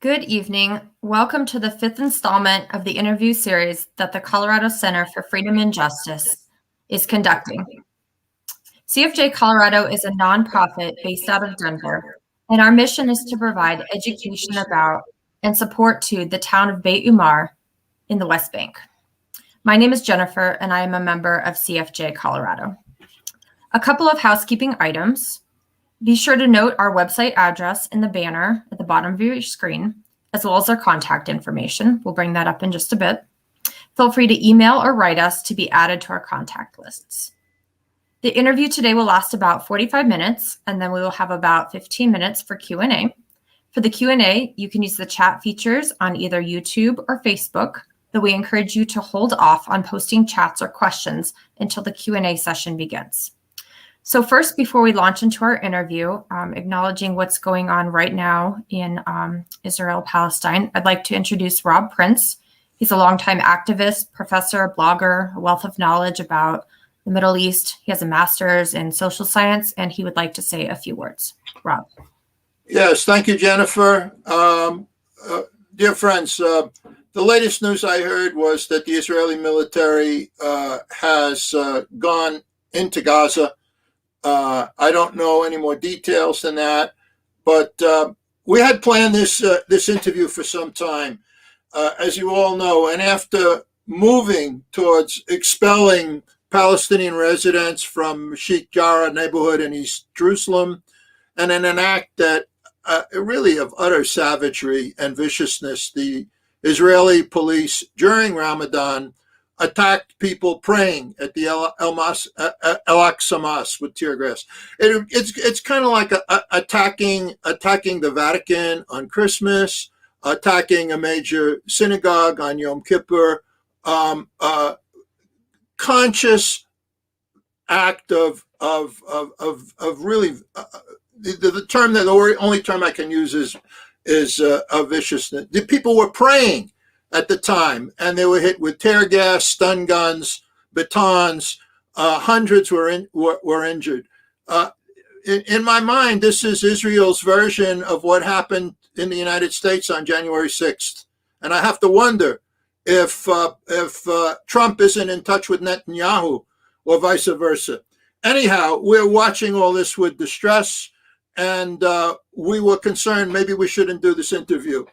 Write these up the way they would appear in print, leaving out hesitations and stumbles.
Good evening. Welcome to the fifth installment of the interview series that the Colorado Center for Freedom and Justice is conducting. CFJ-Colorado is a nonprofit based out of Denver, and our mission is to provide education about and support to the town of Beit Umar in the West Bank. My name is Jennifer, and I am a member of CFJ-Colorado. A couple of housekeeping items. Be sure to note our website address in the banner at the bottom of your screen, as well as our contact information. We'll bring that up in just a bit. Feel free to email or write us to be added to our contact lists. The interview today will last about 45 minutes, and then we will have about 15 minutes for Q&A. For the Q&A, you can use the chat features on either YouTube or Facebook, though we encourage you to hold off on posting chats or questions until the Q&A session begins. So first, before we launch into our interview, acknowledging what's going on right now in Israel, Palestine, I'd like to introduce Rob Prince. He's a longtime activist, professor, blogger, a wealth of knowledge about the Middle East. He has a master's in social science, and he would like to say a few words. Rob. Yes, thank you, Jennifer. Dear friends, the latest news I heard was that the Israeli military has gone into Gaza. I don't know any more details than that, but we had planned this interview for some time, as you all know. And after moving towards expelling Palestinian residents from Sheikh Jarrah neighborhood in East Jerusalem, and in an act that really of utter savagery and viciousness, the Israeli police during Ramadan attacked people praying at the Al-Aqsa Mosque with tear gas. It's kind of like attacking the Vatican on Christmas, attacking a major synagogue on Yom Kippur. Conscious act of really the term that the only term I can use is viciousness. The people were praying at the time, and they were hit with tear gas, stun guns, batons. Hundreds were injured. In my mind, this is Israel's version of what happened in the United States on January 6th. And I have to wonder if Trump isn't in touch with Netanyahu or vice versa. Anyhow, we're watching all this with distress, and we were concerned maybe we shouldn't do this interview.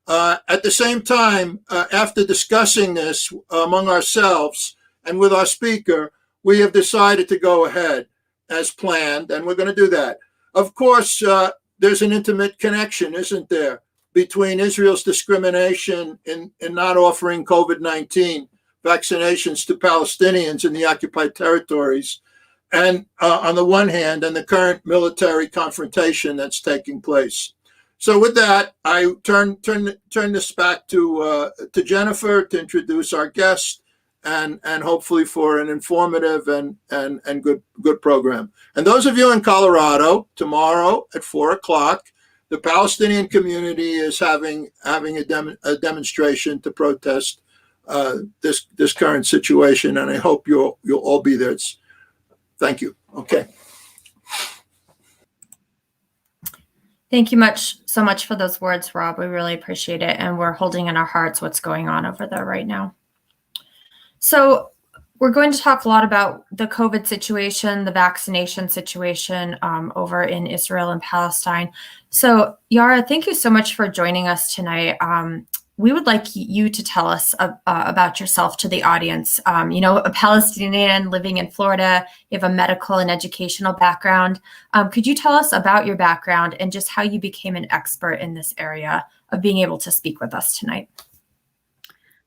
At the same time, after discussing this among ourselves and with our speaker, we have decided to go ahead as planned, and we're going to do that. Of course, there's an intimate connection, isn't there, between Israel's discrimination in not offering COVID-19 vaccinations to Palestinians in the occupied territories, and on the one hand, and the current military confrontation that's taking place. So with that, I turn this back to Jennifer to introduce our guest, and hopefully for an informative and good program. And those of you in Colorado, tomorrow at 4:00, the Palestinian community is having a demonstration to protest this current situation, and I hope you'll all be there. Thank you. Okay. Thank you so much for those words, Rob. We really appreciate it. And we're holding in our hearts what's going on over there right now. So we're going to talk a lot about the COVID situation, the vaccination situation over in Israel and Palestine. So Yara, thank you so much for joining us tonight. We would like you to tell us about yourself to the audience. A Palestinian living in Florida, you have a medical and educational background. Could you tell us about your background and just how you became an expert in this area of being able to speak with us tonight?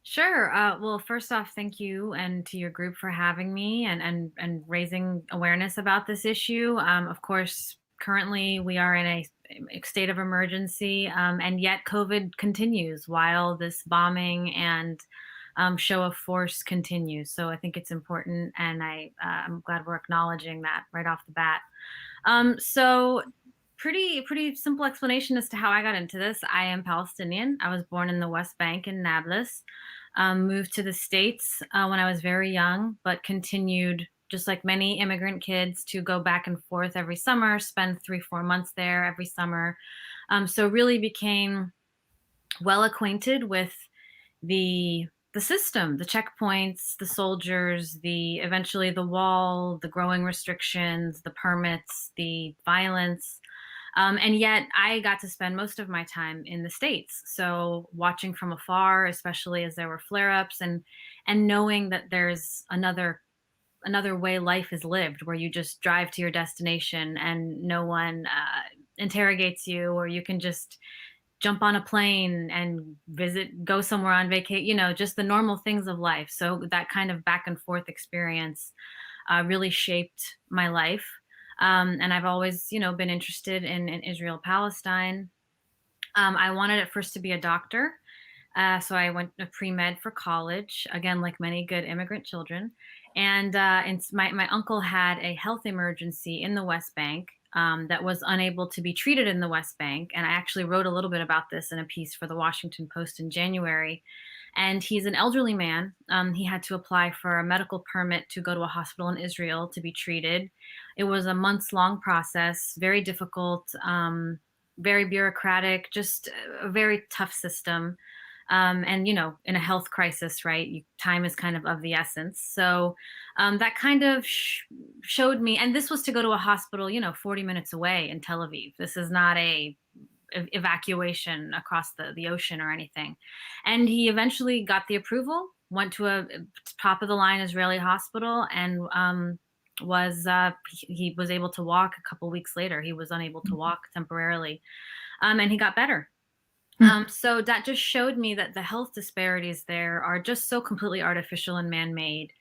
Sure. Well, first off, thank you and to your group for having me and raising awareness about this issue. Of course, currently we are in a state of emergency, and yet COVID continues while this bombing and show of force continues. So I think it's important, and I'm glad we're acknowledging that right off the bat. So pretty simple explanation as to how I got into this. I am Palestinian. I was born in the West Bank in Nablus, moved to the States when I was very young, but continued, just like many immigrant kids, to go back and forth every summer, spend 3-4 months there every summer. So really became well acquainted with the system, the checkpoints, the soldiers, eventually the wall, the growing restrictions, the permits, the violence. And yet I got to spend most of my time in the States. So watching from afar, especially as there were flare-ups, and knowing that there's another way life is lived, where you just drive to your destination and no one interrogates you, or you can just jump on a plane and go somewhere on vacation, just the normal things of life. So that kind of back and forth experience really shaped my life. And I've always, been interested in Israel, Palestine. I wanted at first to be a doctor. So I went to pre-med for college, again, like many good immigrant children. And my uncle had a health emergency in the West Bank that was unable to be treated in the West Bank. And I actually wrote a little bit about this in a piece for the Washington Post in January. And he's an elderly man. He had to apply for a medical permit to go to a hospital in Israel to be treated. It was a months-long process, very difficult, very bureaucratic, just a very tough system. And in a health crisis, right, time is kind of the essence. So that kind of showed me, and this was to go to a hospital 40 minutes away in Tel Aviv. This is not a evacuation across the ocean or anything. And he eventually got the approval, went to a top of the line Israeli hospital, and he was able to walk. A couple weeks later, he was unable to walk temporarily, and he got better. So that just showed me that the health disparities there are just so completely artificial and man-made.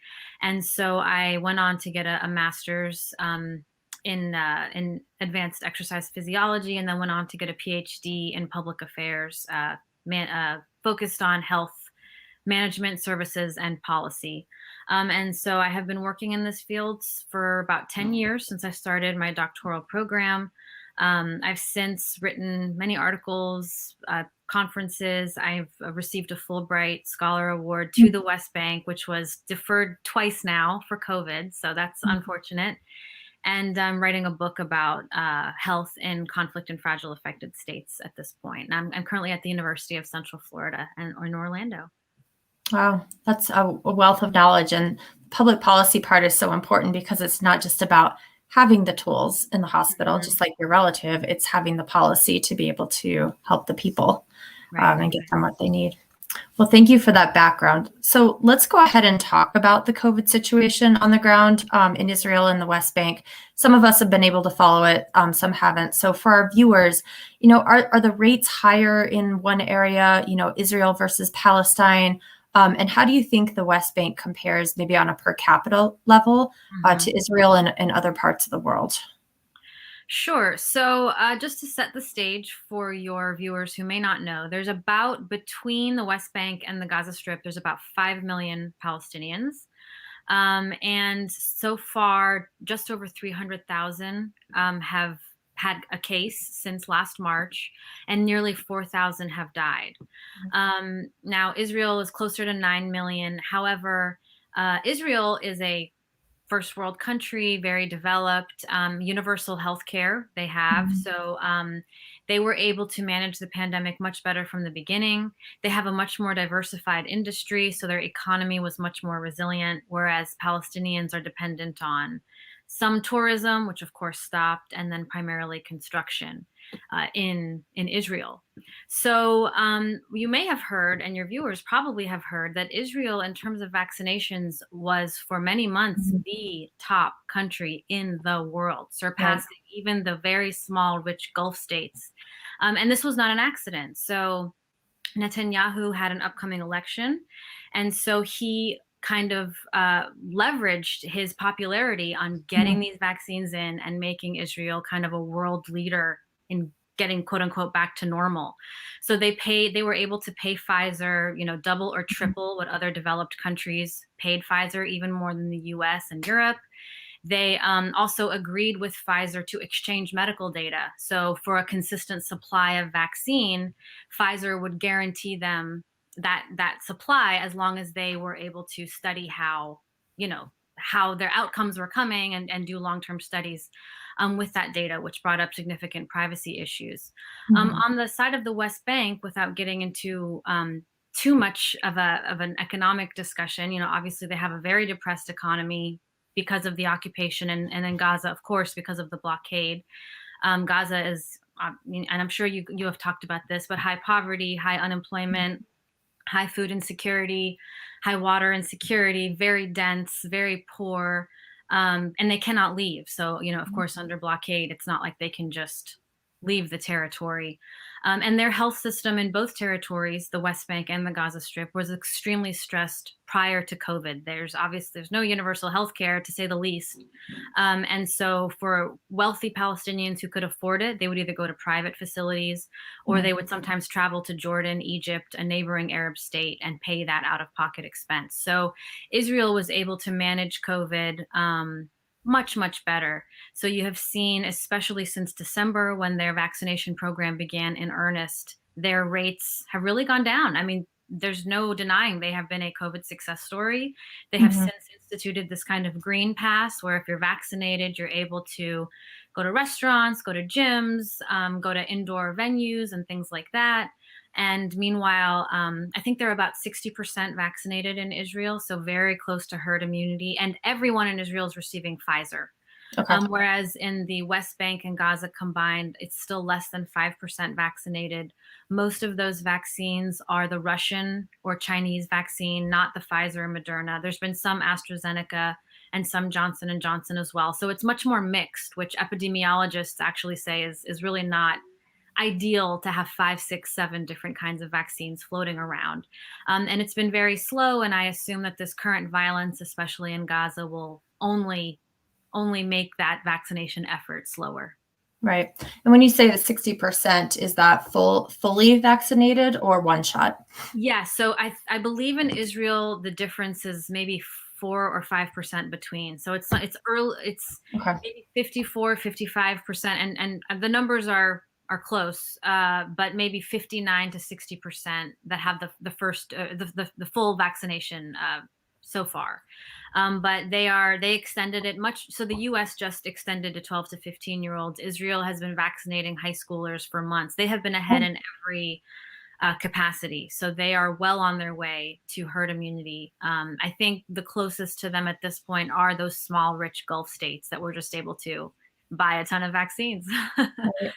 And so I went on to get a master's in advanced exercise physiology, and then went on to get a PhD in public affairs, focused on health management services and policy. And so I have been working in this field for about 10 years since I started my doctoral program. I've since written many articles, conferences. I've received a Fulbright Scholar Award to the West Bank, which was deferred twice now for COVID. So that's unfortunate. And I'm writing a book about health in conflict and fragile affected states at this point. And I'm currently at the University of Central Florida or in Orlando. Wow, that's a wealth of knowledge. And the public policy part is so important because it's not just about having the tools in the hospital, just like your relative, it's having the policy to be able to help the people and get them what they need. Well, thank you for that background. So let's go ahead and talk about the COVID situation on the ground in Israel and the West Bank. Some of us have been able to follow it, some haven't. So for our viewers, are the rates higher in one area, Israel versus Palestine? And how do you think the West Bank compares maybe on a per capita level to Israel and other parts of the world? Sure. So just to set the stage for your viewers who may not know, there's between the West Bank and the Gaza Strip, there's about 5 million Palestinians. And so far, just over 300,000 have had a case since last March, and nearly 4,000 have died. Now, Israel is closer to 9 million. However, Israel is a first world country, very developed, universal health care they have. So they were able to manage the pandemic much better from the beginning. They have a much more diversified industry, so their economy was much more resilient, whereas Palestinians are dependent on some tourism, which of course stopped, and then primarily construction in Israel. So you may have heard, and your viewers probably have heard, that Israel, in terms of vaccinations, was for many months the top country in the world, surpassing even the very small, rich Gulf states. And this was not an accident. So Netanyahu had an upcoming election, and so he kind of leveraged his popularity on getting these vaccines in and making Israel kind of a world leader in getting quote unquote back to normal. So they were able to pay Pfizer, double or triple what other developed countries paid Pfizer, even more than the US and Europe. They also agreed with Pfizer to exchange medical data. So for a consistent supply of vaccine, Pfizer would guarantee them that supply as long as they were able to study how, how their outcomes were coming and do long-term studies with that data, which brought up significant privacy issues. On the side of the West Bank, without getting into too much of an economic discussion, obviously they have a very depressed economy because of the occupation, and in Gaza, of course, because of the blockade. Gaza is, and I'm sure you have talked about this, but high poverty, high unemployment, high food insecurity, high water insecurity, very dense, very poor, and they cannot leave. So, of course, under blockade, it's not like they can just leave the territory. And their health system in both territories, the West Bank and the Gaza Strip, was extremely stressed prior to COVID. There's no universal health care, to say the least. And so for wealthy Palestinians who could afford it, they would either go to private facilities, or they would sometimes travel to Jordan, Egypt, a neighboring Arab state, and pay that out-of-pocket expense. So Israel was able to manage COVID much, much better. So you have seen, especially since December, when their vaccination program began in earnest, their rates have really gone down. I mean, there's no denying they have been a COVID success story. They have since instituted this kind of green pass, where if you're vaccinated, you're able to go to restaurants, go to gyms, go to indoor venues and things like that. And meanwhile, I think they're about 60% vaccinated in Israel, so very close to herd immunity. And everyone in Israel is receiving Pfizer. Okay. Whereas in the West Bank and Gaza combined, it's still less than 5% vaccinated. Most of those vaccines are the Russian or Chinese vaccine, not the Pfizer and Moderna. There's been some AstraZeneca and some Johnson & Johnson as well. So it's much more mixed, which epidemiologists actually say is really not ideal to have 5, 6, 7 different kinds of vaccines floating around. And it's been very slow. And I assume that this current violence, especially in Gaza, will only make that vaccination effort slower. Right. And when you say the 60%, is that fully vaccinated or one shot? Yeah. So I believe in Israel, the difference is maybe 4 or 5% between. So it's early, it's maybe 54, 55%. And the numbers are close, but maybe 59 to 60% that have the first, the full vaccination so far. But they extended it much. So the US just extended to 12 to 15-year-olds. Israel has been vaccinating high schoolers for months. They have been ahead in every capacity. So they are well on their way to herd immunity. I think the closest to them at this point are those small, rich Gulf states that were just able to buy a ton of vaccines. Right.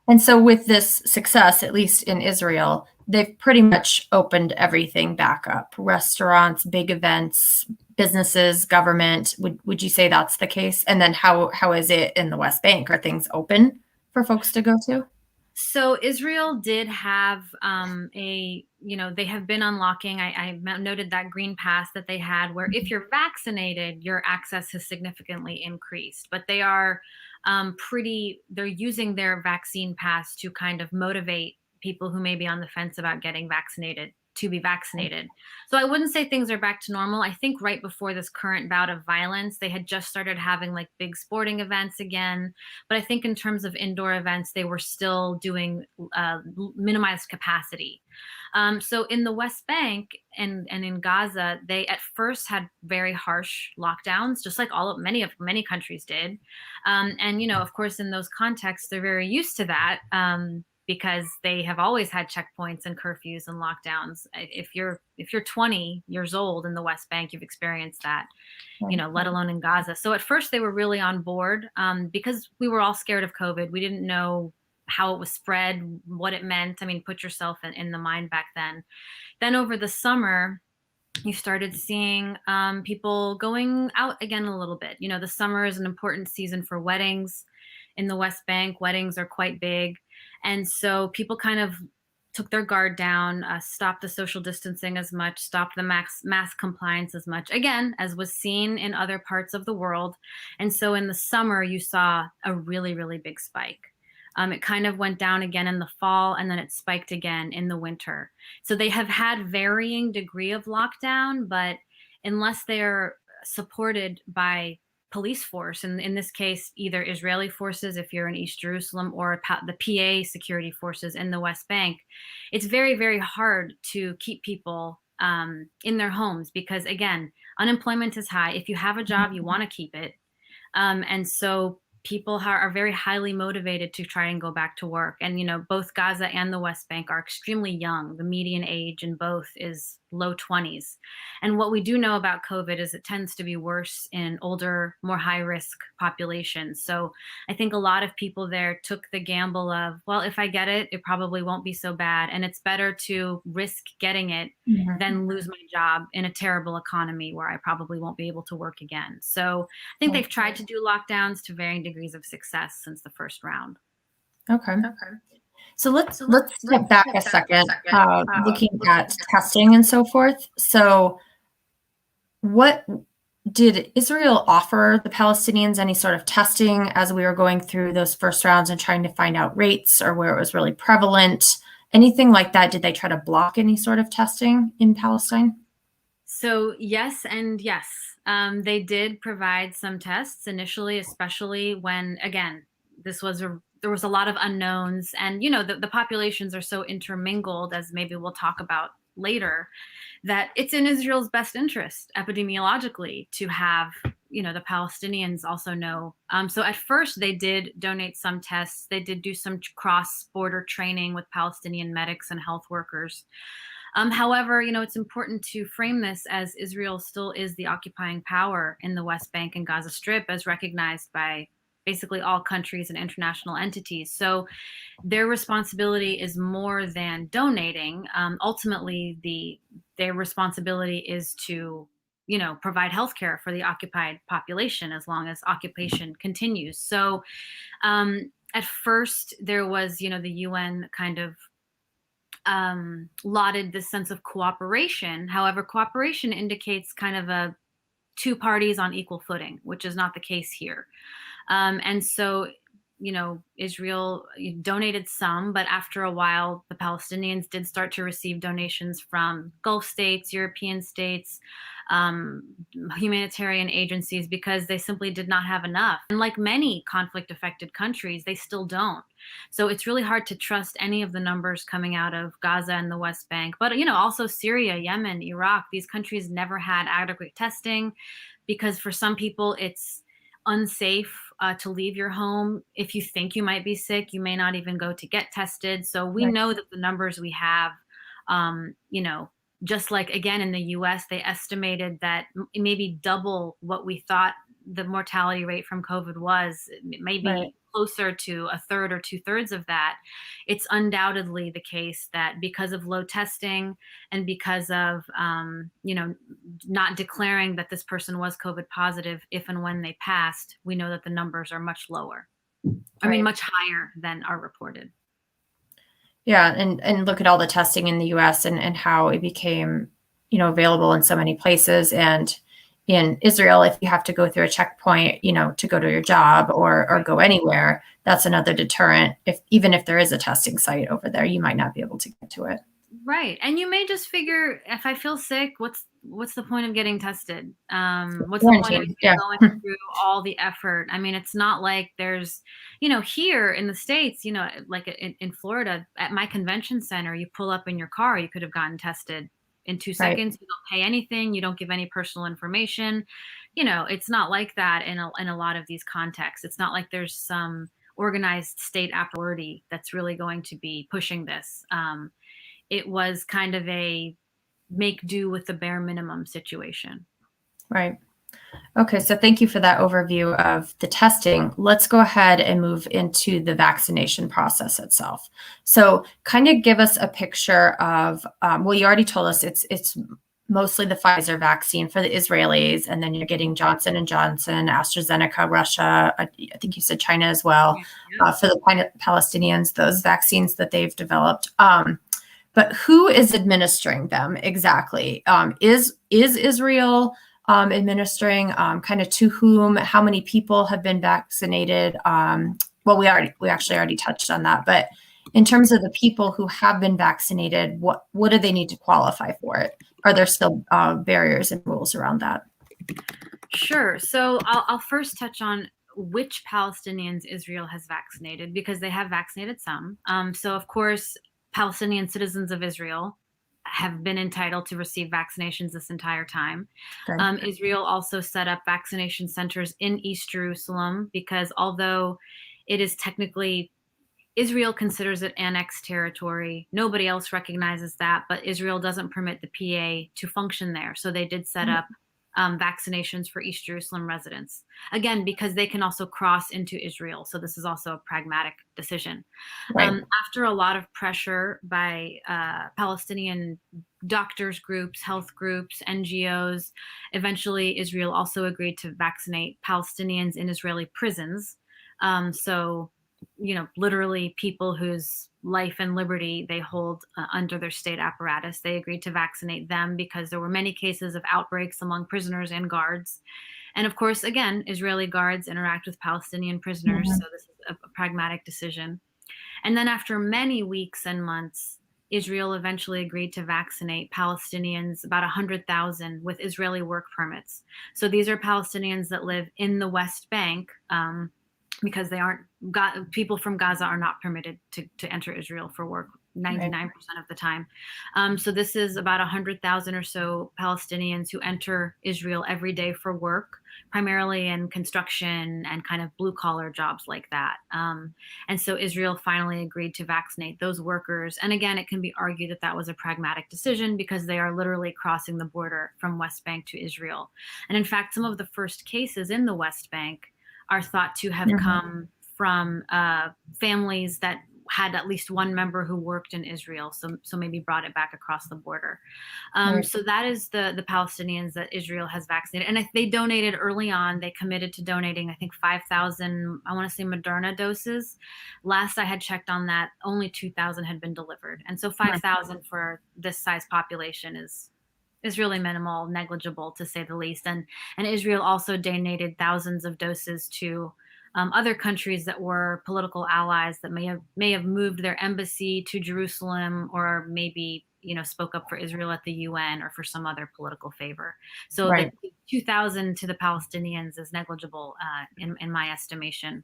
And so with this success, at least in Israel, they've pretty much opened everything back up. Restaurants, big events, businesses, government. Would you say that's the case? And then how is it in the West Bank? Are things open for folks to go to? So Israel did have they have been unlocking. I noted that green pass that they had, where if you're vaccinated, your access has significantly increased. But they are they're using their vaccine pass to kind of motivate people who may be on the fence about getting vaccinated to be vaccinated. So I wouldn't say things are back to normal. I think right before this current bout of violence, they had just started having like big sporting events again. But I think in terms of indoor events, they were still doing minimized capacity. So in the West Bank and in Gaza, they at first had very harsh lockdowns, just like many countries did. And of course, in those contexts, they're very used to that. Because they have always had checkpoints and curfews and lockdowns. If you're 20 years old in the West Bank, you've experienced that, let alone in Gaza. So at first they were really on board because we were all scared of COVID. We didn't know how it was spread, what it meant. I mean, put yourself in the mind back then. Then over the summer, you started seeing people going out again a little bit. The summer is an important season for weddings. In the West Bank, weddings are quite big. And so people kind of took their guard down, stopped the social distancing as much, stopped the mask compliance as much, again, as was seen in other parts of the world. And so in the summer, you saw a really, really big spike. It kind of went down again in the fall, and then it spiked again in the winter. So they have had varying degree of lockdown, but unless they're supported by police force, and in this case, either Israeli forces if you're in East Jerusalem, or the PA security forces in the West Bank, it's very, very hard to keep people in their homes because, again, unemployment is high. If you have a job, you want to keep it. And so people are very highly motivated to try and go back to work. And, both Gaza and the West Bank are extremely young. The median age in both is low 20s. And what we do know about COVID is it tends to be worse in older, more high risk populations. So I think a lot of people there took the gamble of, well, if I get it, it probably won't be so bad. And it's better to risk getting it than lose my job in a terrible economy where I probably won't be able to work again. So I think they've tried to do lockdowns to varying degrees of success since the first round. Okay. So let's step back a second, looking at testing and so forth. So what did Israel offer the Palestinians any sort of testing as we were going through those first rounds and trying to find out rates or where it was really prevalent? Anything like that? Did they try to block any sort of testing in Palestine? So yes and yes. They did provide some tests initially, especially when, again, there was a lot of unknowns, and the populations are so intermingled, as maybe we'll talk about later, that it's in Israel's best interest epidemiologically to have the Palestinians also know. So at first they did donate some tests. They did do some cross-border training with Palestinian medics and health workers. However, it's important to frame this as Israel still is the occupying power in the West Bank and Gaza Strip, as recognized by basically all countries and international entities. So their responsibility is more than donating. Ultimately, their responsibility is to, provide healthcare for the occupied population as long as occupation continues. So at first there was, the UN kind of lauded this sense of cooperation. However, cooperation indicates kind of a two parties on equal footing, which is not the case here. And so, Israel donated some, but after a while, the Palestinians did start to receive donations from Gulf states, European states, humanitarian agencies, because they simply did not have enough. And like many conflict-affected countries, they still don't. So it's really hard to trust any of the numbers coming out of Gaza and the West Bank. But, also Syria, Yemen, Iraq, these countries never had adequate testing because for some people it's unsafe to leave your home. If you think you might be sick, you may not even go to get tested. So we know that the numbers we have, just like, again, in the US, they estimated that maybe double what we thought the mortality rate from COVID was, maybe closer to a third or 2/3 of that. It's undoubtedly the case that because of low testing and because of, not declaring that this person was COVID positive if and when they passed, we know that the numbers are much lower. Much higher than are reported. Yeah, and look at all the testing in the US and how it became, available in so many places. And in Israel, if you have to go through a checkpoint, to go to your job or go anywhere, that's another deterrent. Even if there is a testing site over there, you might not be able to get to it. Right. And you may just figure, if I feel sick, what's the point of getting tested? What's the point of going through all the effort? It's not like there's, here in the States, like in Florida, at my convention center, you pull up in your car, you could have gotten tested in 2 seconds. You don't pay anything. You don't give any personal information. It's not like that in a lot of these contexts. It's not like there's some organized state authority that's really going to be pushing this. It was kind of a make do with the bare minimum situation. Right. Okay, so thank you for that overview of the testing. Let's go ahead and move into the vaccination process itself. So kind of give us a picture of, you already told us it's mostly the Pfizer vaccine for the Israelis, and then you're getting Johnson & Johnson, AstraZeneca, Russia, I think you said China as well, for the Palestinians, those vaccines that they've developed. But who is administering them exactly? Is Israel administering, kind of to whom? How many people have been vaccinated? We actually already touched on that. But in terms of the people who have been vaccinated, what do they need to qualify for it? Are there still barriers and rules around that? Sure. So I'll first touch on which Palestinians Israel has vaccinated, because they have vaccinated some. So of course, Palestinian citizens of Israel have been entitled to receive vaccinations this entire time. Good. Israel also set up vaccination centers in East Jerusalem because although it is technically, Israel considers it annexed territory. Nobody else recognizes that, but Israel doesn't permit the PA to function there. So they did set up vaccinations for East Jerusalem residents. Again, because they can also cross into Israel. So this is also a pragmatic decision. Right. After a lot of pressure by Palestinian doctors groups, health groups, NGOs, eventually Israel also agreed to vaccinate Palestinians in Israeli prisons. So, literally people whose life and liberty they hold under their state apparatus. They agreed to vaccinate them because there were many cases of outbreaks among prisoners and guards. And of course, again, Israeli guards interact with Palestinian prisoners. So this is a pragmatic decision. And then after many weeks and months, Israel eventually agreed to vaccinate Palestinians, about 100,000, with Israeli work permits. So these are Palestinians that live in the West Bank, because people from Gaza are not permitted to enter Israel for work 99% of the time. So this is about 100,000 or so Palestinians who enter Israel every day for work, primarily in construction and kind of blue collar jobs like that. And so Israel finally agreed to vaccinate those workers. And again, it can be argued that that was a pragmatic decision because they are literally crossing the border from West Bank to Israel. And in fact, some of the first cases in the West Bank are thought to have come from families that had at least one member who worked in Israel, so maybe brought it back across the border. So that is the Palestinians that Israel has vaccinated. And they donated early on. They committed to donating, I think, 5,000, I want to say Moderna doses. Last I had checked on that, only 2,000 had been delivered. And so 5,000 for this size population is really minimal, negligible to say the least. And Israel also donated thousands of doses to other countries that were political allies that may have moved their embassy to Jerusalem, or maybe spoke up for Israel at the UN or for some other political favor. So the 2,000 to the Palestinians is negligible in my estimation.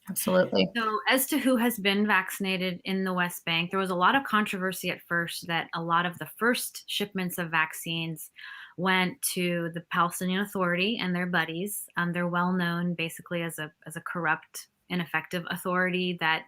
Absolutely. So as to who has been vaccinated in the West Bank, there was a lot of controversy at first that a lot of the first shipments of vaccines went to the Palestinian Authority and their buddies. They're well known basically as a corrupt, ineffective authority that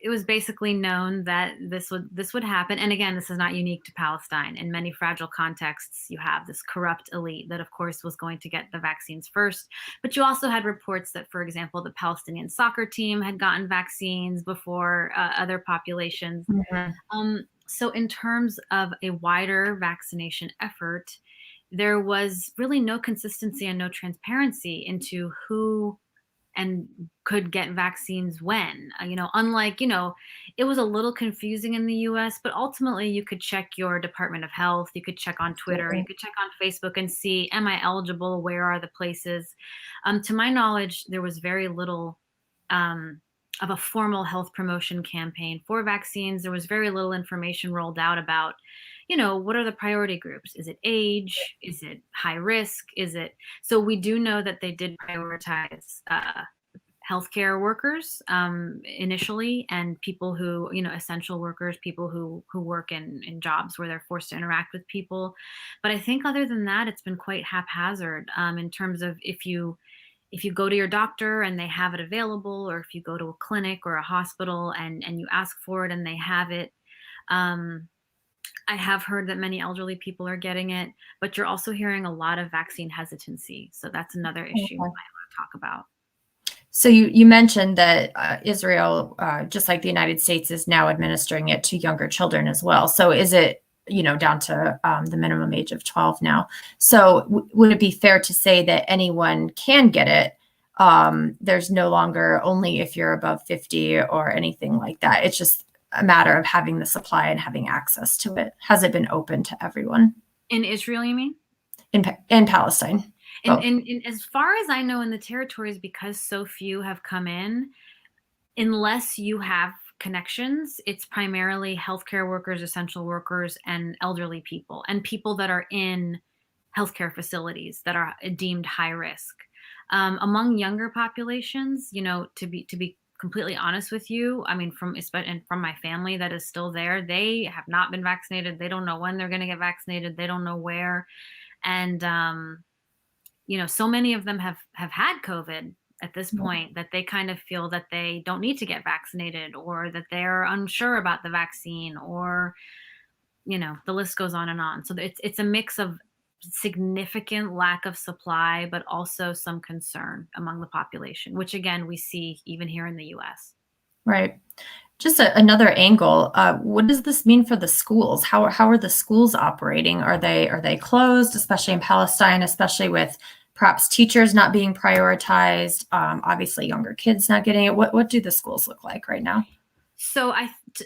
it was basically known that this would happen. And again, this is not unique to Palestine. In many fragile contexts, you have this corrupt elite that, of course, was going to get the vaccines first. But you also had reports that, for example, the Palestinian soccer team had gotten vaccines before other populations. So in terms of a wider vaccination effort, there was really no consistency and no transparency into who and could get vaccines when, unlike, it was a little confusing in the US, but ultimately you could check your Department of Health, you could check on Twitter, you could check on Facebook and see, am I eligible? Where are the places? To my knowledge, there was very little of a formal health promotion campaign for vaccines. There was very little information rolled out about, what are the priority groups? Is it age? Is it high risk? So we do know that they did prioritize healthcare workers initially, and people who, essential workers, people who work in jobs where they're forced to interact with people. But I think other than that, it's been quite haphazard in terms of if you go to your doctor and they have it available, or if you go to a clinic or a hospital and you ask for it and they have it. I have heard that many elderly people are getting it, but you're also hearing a lot of vaccine hesitancy. So that's another issue I want to talk about. So you mentioned that Israel, just like the United States, is now administering it to younger children as well. So is it, down to the minimum age of 12 now? So would it be fair to say that anyone can get it? There's no longer only if you're above 50 or anything like that. It's just a matter of having the supply and having access to it. Has it been open to everyone? In Israel, you mean? In Palestine. In as far as I know, in the territories, because so few have come in, unless you have connections, it's primarily healthcare workers, essential workers, and elderly people, and people that are in healthcare facilities that are deemed high risk. Among younger populations, to be completely honest with you, I mean, and from my family that is still there, they have not been vaccinated. They don't know when they're going to get vaccinated. They don't know where. And, so many of them have had COVID at this point that they kind of feel that they don't need to get vaccinated, or that they're unsure about the vaccine, or, the list goes on and on. So it's a mix of significant lack of supply, but also some concern among the population, which again, we see even here in the US. Right. Just another angle. What does this mean for the schools? How are the schools operating? Are they closed, especially in Palestine, especially with perhaps teachers not being prioritized? Obviously, younger kids not getting it. What do the schools look like right now? So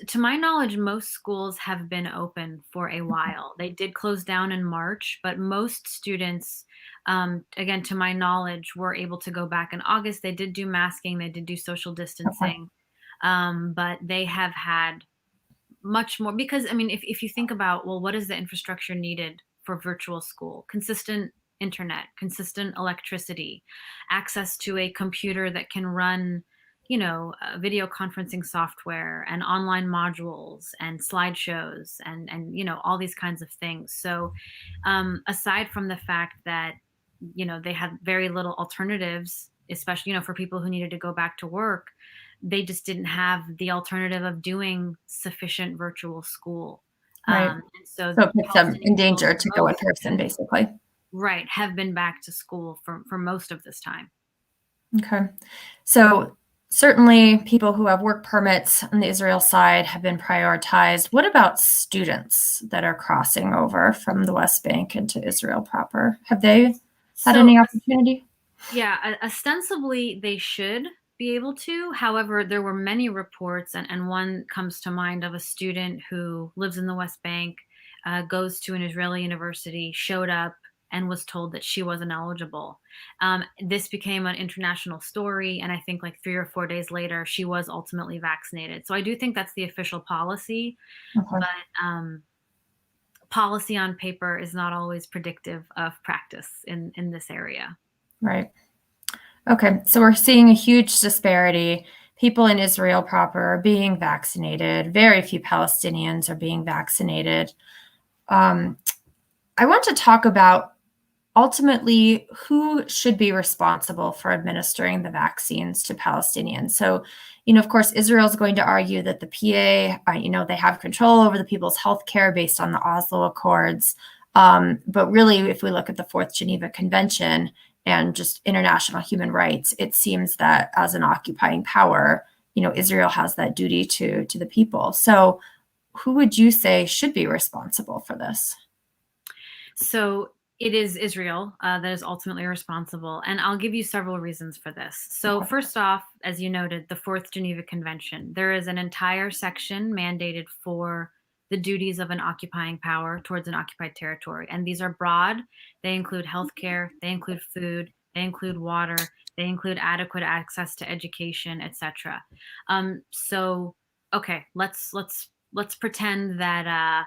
to my knowledge, most schools have been open for a while. They did close down in March, but most students, again, to my knowledge, were able to go back in August. They did do masking, they did do social distancing, but they have had much more, because I mean, if you think about, well, what is the infrastructure needed for virtual school? Consistent internet, consistent electricity, access to a computer that can run, video conferencing software and online modules and slideshows and all these kinds of things. So aside from the fact that they had very little alternatives, especially for people who needed to go back to work, they just didn't have the alternative of doing sufficient virtual school. Right. And so it puts them in danger to go in person, basically. Right. Have been back to school for most of this time. Okay. So certainly people who have work permits on the Israel side have been prioritized. What about students that are crossing over from the West Bank into Israel proper? Have they had any opportunity? Yeah, ostensibly they should be able to. However, there were many reports, and one comes to mind of a student who lives in the West Bank, goes to an Israeli university, showed up, and was told that she wasn't eligible. This became an international story, and I think like 3 or 4 days later, she was ultimately vaccinated. So I do think that's the official policy, but policy on paper is not always predictive of practice in this area. Right. Okay, so we're seeing a huge disparity. People in Israel proper are being vaccinated. Very few Palestinians are being vaccinated. I want to talk about ultimately who should be responsible for administering the vaccines to Palestinians. So, of course, Israel is going to argue that the PA, they have control over the people's health care based on the Oslo Accords. But really, if we look at the Fourth Geneva Convention and just international human rights, it seems that as an occupying power, Israel has that duty to the people. So who would you say should be responsible for this? So it is Israel that is ultimately responsible. And I'll give you several reasons for this. So first off, as you noted, the Fourth Geneva Convention, there is an entire section mandated for the duties of an occupying power towards an occupied territory. And these are broad. They include healthcare, they include food, they include water, they include adequate access to education, etc. So, okay, let's pretend that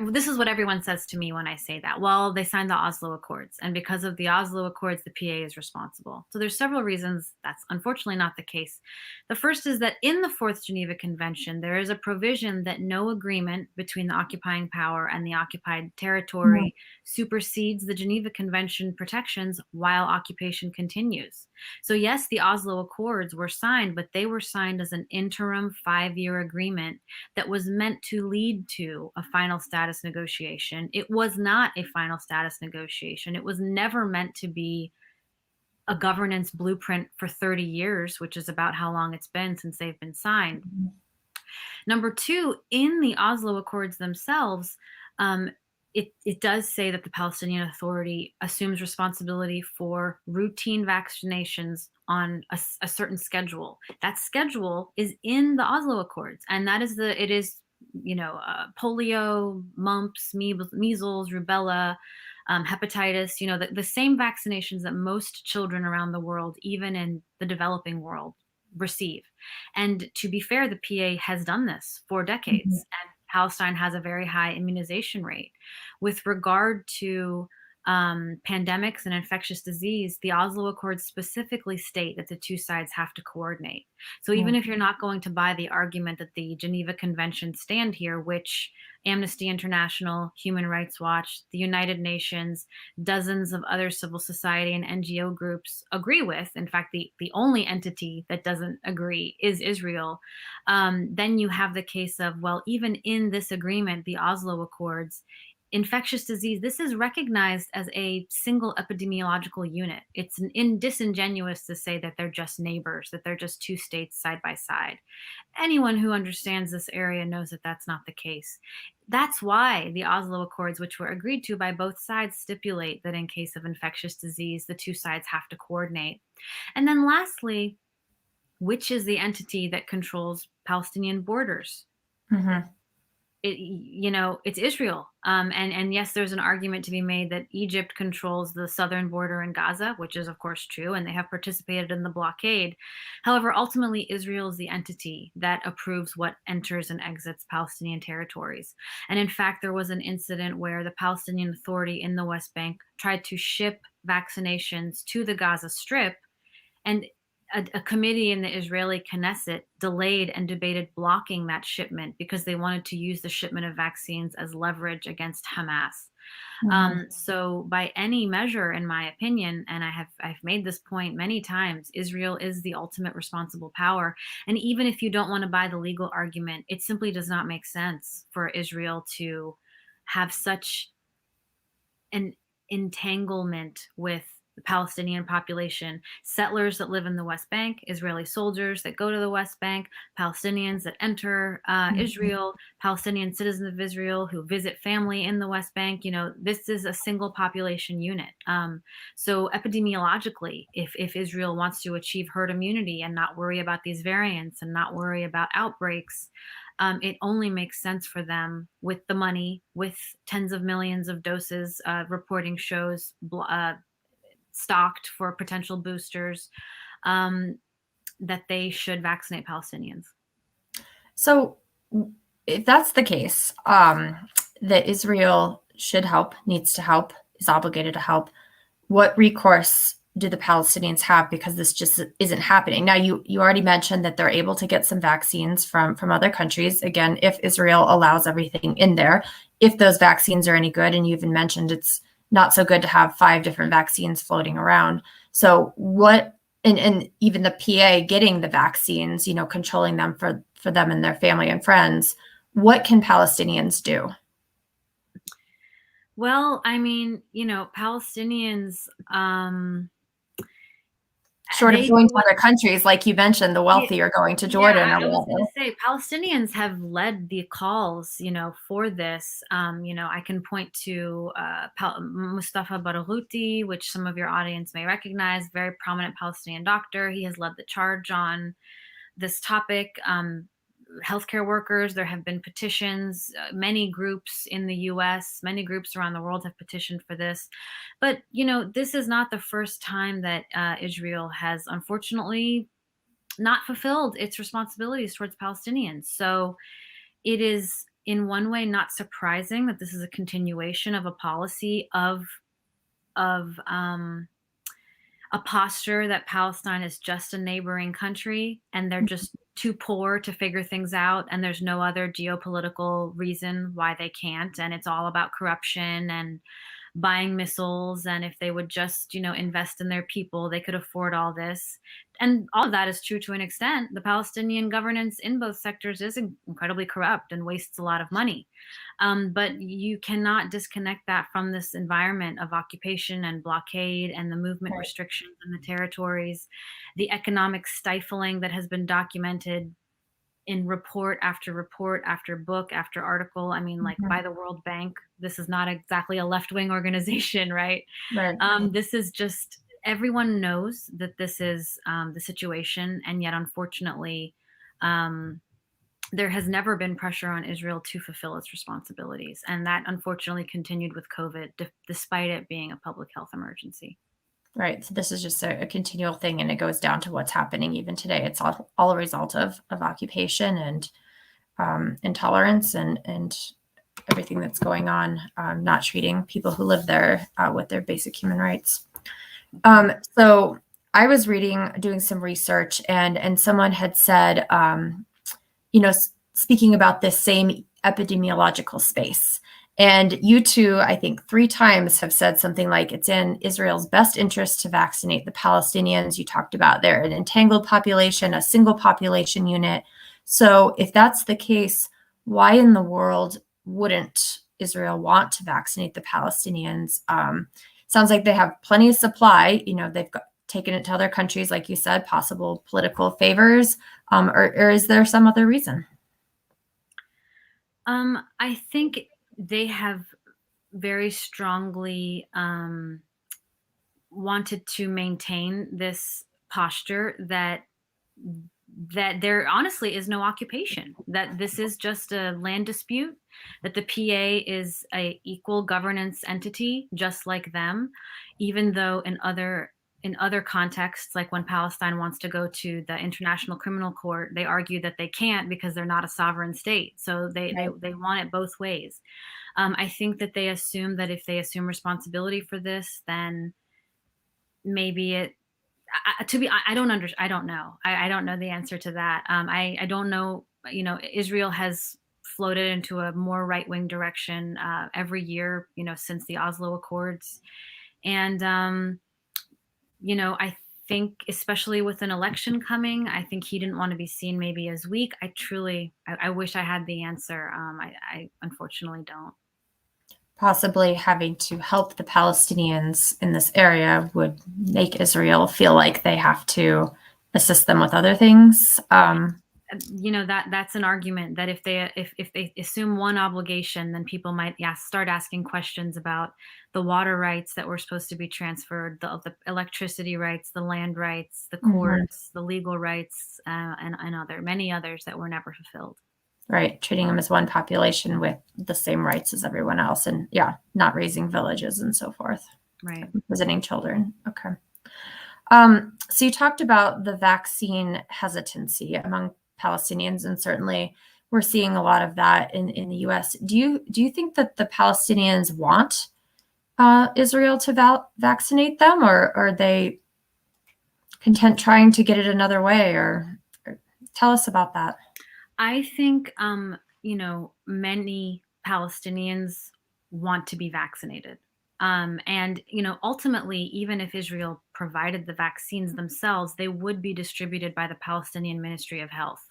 this is what everyone says to me when I say that. Well, they signed the Oslo Accords, and because of the Oslo Accords, the PA is responsible. So there's several reasons that's unfortunately not the case. The first is that in the Fourth Geneva Convention, there is a provision that no agreement between the occupying power and the occupied territory supersedes the Geneva Convention protections while occupation continues. So yes, the Oslo Accords were signed, but they were signed as an interim 5-year agreement that was meant to lead to a final status negotiation. It was not a final status negotiation. It was never meant to be a governance blueprint for 30 years, which is about how long it's been since they've been signed. Number two, in the Oslo Accords themselves, it does say that the Palestinian Authority assumes responsibility for routine vaccinations on a certain schedule. That schedule is in the Oslo Accords, and it is polio, mumps, measles, rubella, hepatitis, the same vaccinations that most children around the world, even in the developing world, receive. And to be fair, the PA has done this for decades, and Palestine has a very high immunization rate. With regard to pandemics and infectious disease, the Oslo Accords specifically state that the two sides have to coordinate. So even if you're not going to buy the argument that the Geneva Conventions stand here, which Amnesty International, Human Rights Watch, the United Nations, dozens of other civil society and NGO groups agree with, in fact, the only entity that doesn't agree is Israel, then you have the case of, well, even in this agreement, the Oslo Accords, infectious disease, this is recognized as a single epidemiological unit. It's disingenuous to say that they're just neighbors, that they're just two states side by side. Anyone who understands this area knows that that's not the case. That's why the Oslo Accords, which were agreed to by both sides, stipulate that in case of infectious disease, the two sides have to coordinate. And then lastly, which is the entity that controls Palestinian borders? It's Israel. And yes, there's an argument to be made that Egypt controls the southern border in Gaza, which is of course true, and they have participated in the blockade. However, ultimately, Israel is the entity that approves what enters and exits Palestinian territories. And in fact, there was an incident where the Palestinian Authority in the West Bank tried to ship vaccinations to the Gaza Strip, and a committee in the Israeli Knesset delayed and debated blocking that shipment because they wanted to use the shipment of vaccines as leverage against Hamas. So by any measure, in my opinion, and I've made this point many times, Israel is the ultimate responsible power. And even if you don't want to buy the legal argument, it simply does not make sense for Israel to have such an entanglement with the Palestinian population, settlers that live in the West Bank, Israeli soldiers that go to the West Bank, Palestinians that enter Israel, Palestinian citizens of Israel who visit family in the West Bank. This is a single population unit. So epidemiologically, if Israel wants to achieve herd immunity and not worry about these variants and not worry about outbreaks, it only makes sense for them with the money, with tens of millions of doses, reporting shows, stocked for potential boosters, that they should vaccinate Palestinians. So if that's the case, that Israel should help, needs to help, is obligated to help, what recourse do the Palestinians have? Because this just isn't happening. Now, you already mentioned that they're able to get some vaccines from other countries. Again, if Israel allows everything in there, if those vaccines are any good, and you even mentioned it's not so good to have 5 different vaccines floating around. So what, and even the PA getting the vaccines, controlling them for them and their family and friends, what can Palestinians do? Well, I mean, Palestinians, short of going to other countries, like you mentioned, the wealthy are going to Jordan. Yeah, I was going to say, Palestinians have led the calls, for this. I can point to Mustafa Barghouti, which some of your audience may recognize, very prominent Palestinian doctor. He has led the charge on this topic. Healthcare workers, there have been petitions, many groups in the US, many groups around the world have petitioned for this. But, this is not the first time that Israel has unfortunately not fulfilled its responsibilities towards Palestinians. So it is in one way not surprising that this is a continuation of a policy of a posture that Palestine is just a neighboring country and they're just too poor to figure things out, and there's no other geopolitical reason why they can't, and it's all about corruption and buying missiles, and if they would just invest in their people, they could afford all this. And all of that is true to an extent. The Palestinian governance in both sectors is incredibly corrupt and wastes a lot of money. But you cannot disconnect that from this environment of occupation and blockade and the movement restrictions in the territories, the economic stifling that has been documented in report after book after article. I mean, like by the World Bank. This is not exactly a left-wing organization, right? This is just, everyone knows that this is the situation, and yet unfortunately, there has never been pressure on Israel to fulfill its responsibilities. And that unfortunately continued with COVID, despite it being a public health emergency. Right. So this is just a continual thing, and it goes down to what's happening even today. It's all a result of occupation and intolerance and everything that's going on, not treating people who live there with their basic human rights. So I was doing some research, and someone had said, speaking about this same epidemiological space. And you two, I think 3 times have said something like it's in Israel's best interest to vaccinate the Palestinians. You talked about they're an entangled population, a single population unit. So if that's the case, why in the world wouldn't Israel want to vaccinate the Palestinians? Sounds like they have plenty of supply. They've taken it to other countries, like you said, possible political favors, or is there some other reason? I think they have very strongly wanted to maintain this posture that there honestly is no occupation, that this is just a land dispute, that the PA is a equal governance entity just like them, even though in other contexts, like when Palestine wants to go to the International Criminal Court, they argue that they can't because they're not a sovereign state. So they want it both ways. I think that they assume that if they assume responsibility for this, then maybe I don't know. I don't know the answer to that. I don't know. Israel has floated into a more right-wing direction every year, since the Oslo Accords. And, I think especially with an election coming, I think he didn't want to be seen maybe as weak. I wish I had the answer. I unfortunately don't. Possibly having to help the Palestinians in this area would make Israel feel like they have to assist them with other things. That's an argument that if they assume one obligation, then people might start asking questions about the water rights that were supposed to be transferred, the electricity rights, the land rights, the courts, the legal rights, and many others that were never fulfilled. Right, treating them as one population with the same rights as everyone else, and not raising villages and so forth. Right, visiting children. Okay. So you talked about the vaccine hesitancy among Palestinians, and certainly we're seeing a lot of that in the U.S. Do you think that the Palestinians want Israel to vaccinate them, or are they content trying to get it another way? Or tell us about that. I think many Palestinians want to be vaccinated. And ultimately, even if Israel provided the vaccines themselves, they would be distributed by the Palestinian Ministry of Health.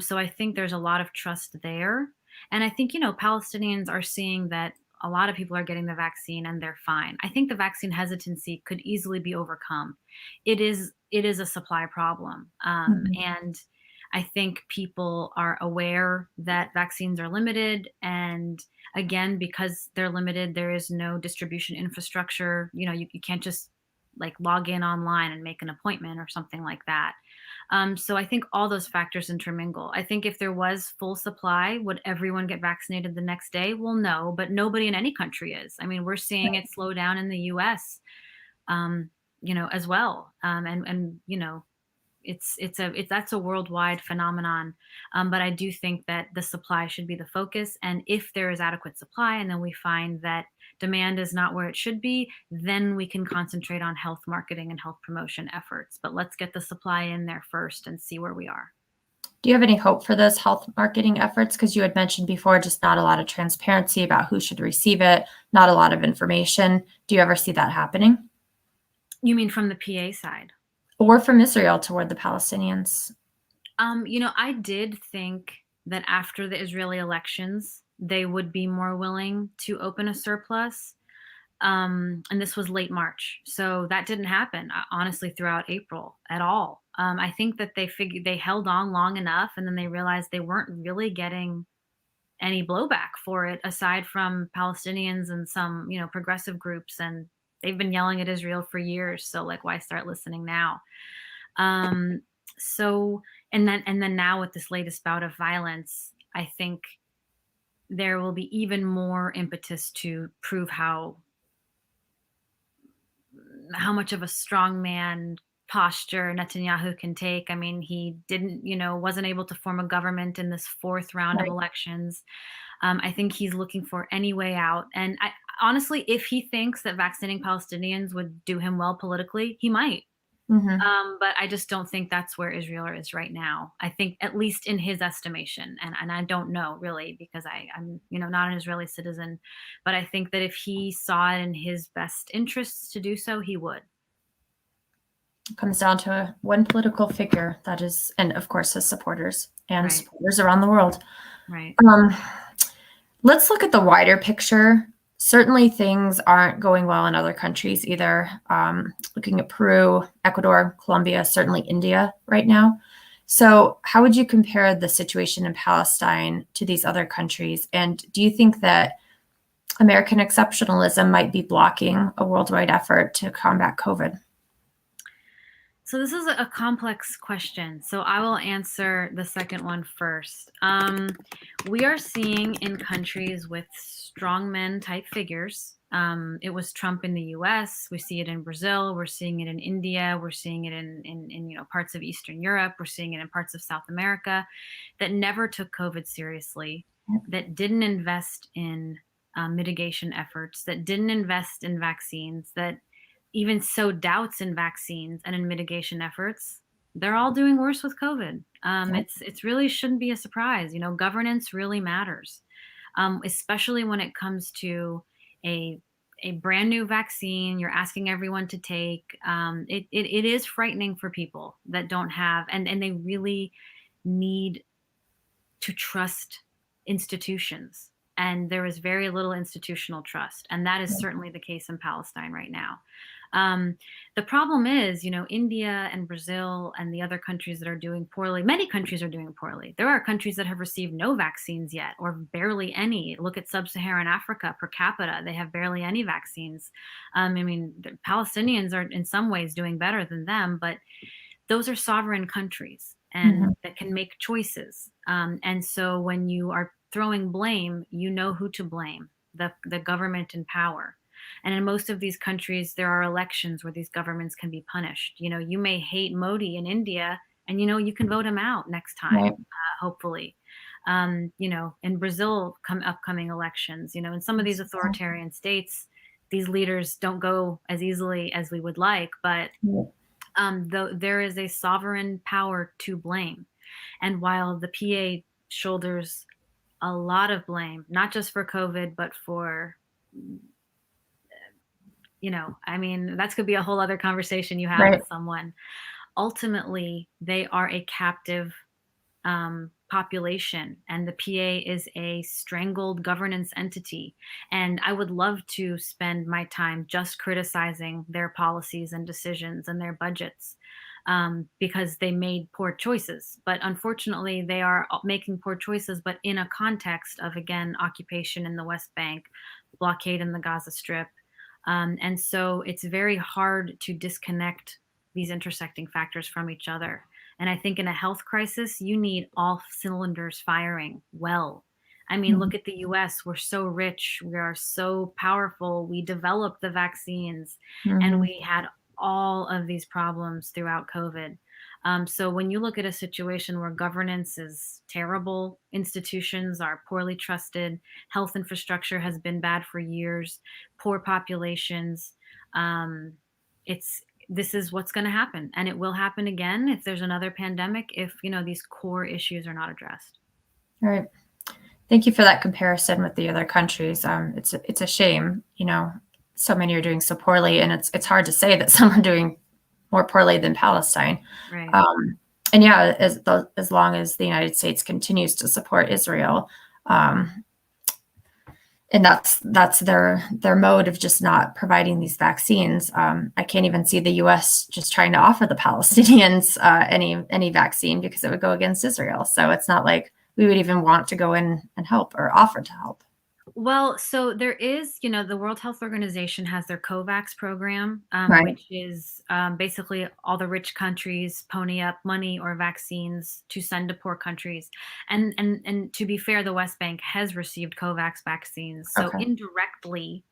So I think there's a lot of trust there. And I think, Palestinians are seeing that a lot of people are getting the vaccine and they're fine. I think the vaccine hesitancy could easily be overcome. It is a supply problem. And I think people are aware that vaccines are limited. And again, because they're limited, there is no distribution infrastructure. You can't just log in online and make an appointment or something like that. So I think all those factors intermingle. I think if there was full supply, would everyone get vaccinated the next day? Well, no, but nobody in any country is. I mean, we're seeing it slow down in the US, as well. That's a worldwide phenomenon. But I do think that the supply should be the focus. And if there is adequate supply, and then we find that demand is not where it should be, then we can concentrate on health marketing and health promotion efforts. But let's get the supply in there first and see where we are. Do you have any hope for those health marketing efforts? Because you had mentioned before, just not a lot of transparency about who should receive it, not a lot of information. Do you ever see that happening? You mean from the PA side? Or from Israel toward the Palestinians? I did think that after the Israeli elections, they would be more willing to open a surplus. And this was late March. So that didn't happen, honestly, throughout April at all. I think that they held on long enough, and then they realized they weren't really getting any blowback for it, aside from Palestinians and some, progressive groups. And they've been yelling at Israel for years. So why start listening now? So, and then now with this latest bout of violence, I think there will be even more impetus to prove how much of a strong man posture Netanyahu can take. I mean, he didn't, wasn't able to form a government in this fourth round of Right. elections. I think he's looking for any way out. And honestly, if he thinks that vaccinating Palestinians would do him well politically, he might. Hmm. But I just don't think that's where Israel is right now. I think, at least in his estimation, and I don't know really, because I'm not an Israeli citizen, but I think that if he saw it in his best interests to do so, he would. It comes down to one political figure that is, and of course his supporters and Right. supporters around the world. Right. Let's look at the wider picture. Certainly things aren't going well in other countries either. Looking at Peru, Ecuador, Colombia, certainly India right now. So how would you compare the situation in Palestine to these other countries? And do you think that American exceptionalism might be blocking a worldwide effort to combat COVID? So this is a complex question. So I will answer the second one first. We are seeing in countries with strongmen type figures. It was Trump in the U.S. We see it in Brazil. We're seeing it in India. We're seeing it in parts of Eastern Europe. We're seeing it in parts of South America that never took COVID seriously, that didn't invest in mitigation efforts, that didn't invest in vaccines, that even sow doubts in vaccines and in mitigation efforts. They're all doing worse with COVID. It's really shouldn't be a surprise. Governance really matters, especially when it comes to a brand new vaccine you're asking everyone to take. It is frightening for people that don't have, and they really need to trust institutions. And there is very little institutional trust. And that is certainly the case in Palestine right now. The problem is, India and Brazil and the other countries that are doing poorly, many countries are doing poorly. There are countries that have received no vaccines yet, or barely any. Look at sub-Saharan Africa per capita. They have barely any vaccines. The Palestinians are in some ways doing better than them, but those are sovereign countries and that can make choices. And so when you are throwing blame, you know who to blame, the government in power. And in most of these countries, there are elections where these governments can be punished. You may hate Modi in India, and you can vote him out next time, Right. hopefully. In Brazil, upcoming elections, in some of these authoritarian states, these leaders don't go as easily as we would like, but though there is a sovereign power to blame. And while the PA shoulders a lot of blame, not just for COVID, but for that could be a whole other conversation you have with someone. Ultimately, they are a captive population, and the PA is a strangled governance entity. And I would love to spend my time just criticizing their policies and decisions and their budgets because they made poor choices. But unfortunately, they are making poor choices, but in a context of, again, occupation in the West Bank, blockade in the Gaza Strip. And so it's very hard to disconnect these intersecting factors from each other. And I think in a health crisis, you need all cylinders firing well. Look at the US. We're so rich. We are so powerful. We developed the vaccines and we had all of these problems throughout COVID. So when you look at a situation where governance is terrible, institutions are poorly trusted, health infrastructure has been bad for years, poor populations, this is what's going to happen. And it will happen again if there's another pandemic, if these core issues are not addressed. All right. Thank you for that comparison with the other countries. It's a shame, so many are doing so poorly, and it's hard to say that some are doing more poorly than Palestine. Right. And yeah, as long as the United States continues to support Israel, and that's their mode of just not providing these vaccines. I can't even see the U.S. just trying to offer the Palestinians any vaccine because it would go against Israel. So it's not like we would even want to go in and help or offer to help. Well, so there is, the World Health Organization has their COVAX program, which is basically all the rich countries pony up money or vaccines to send to poor countries. And to be fair, the West Bank has received COVAX vaccines. So indirectly,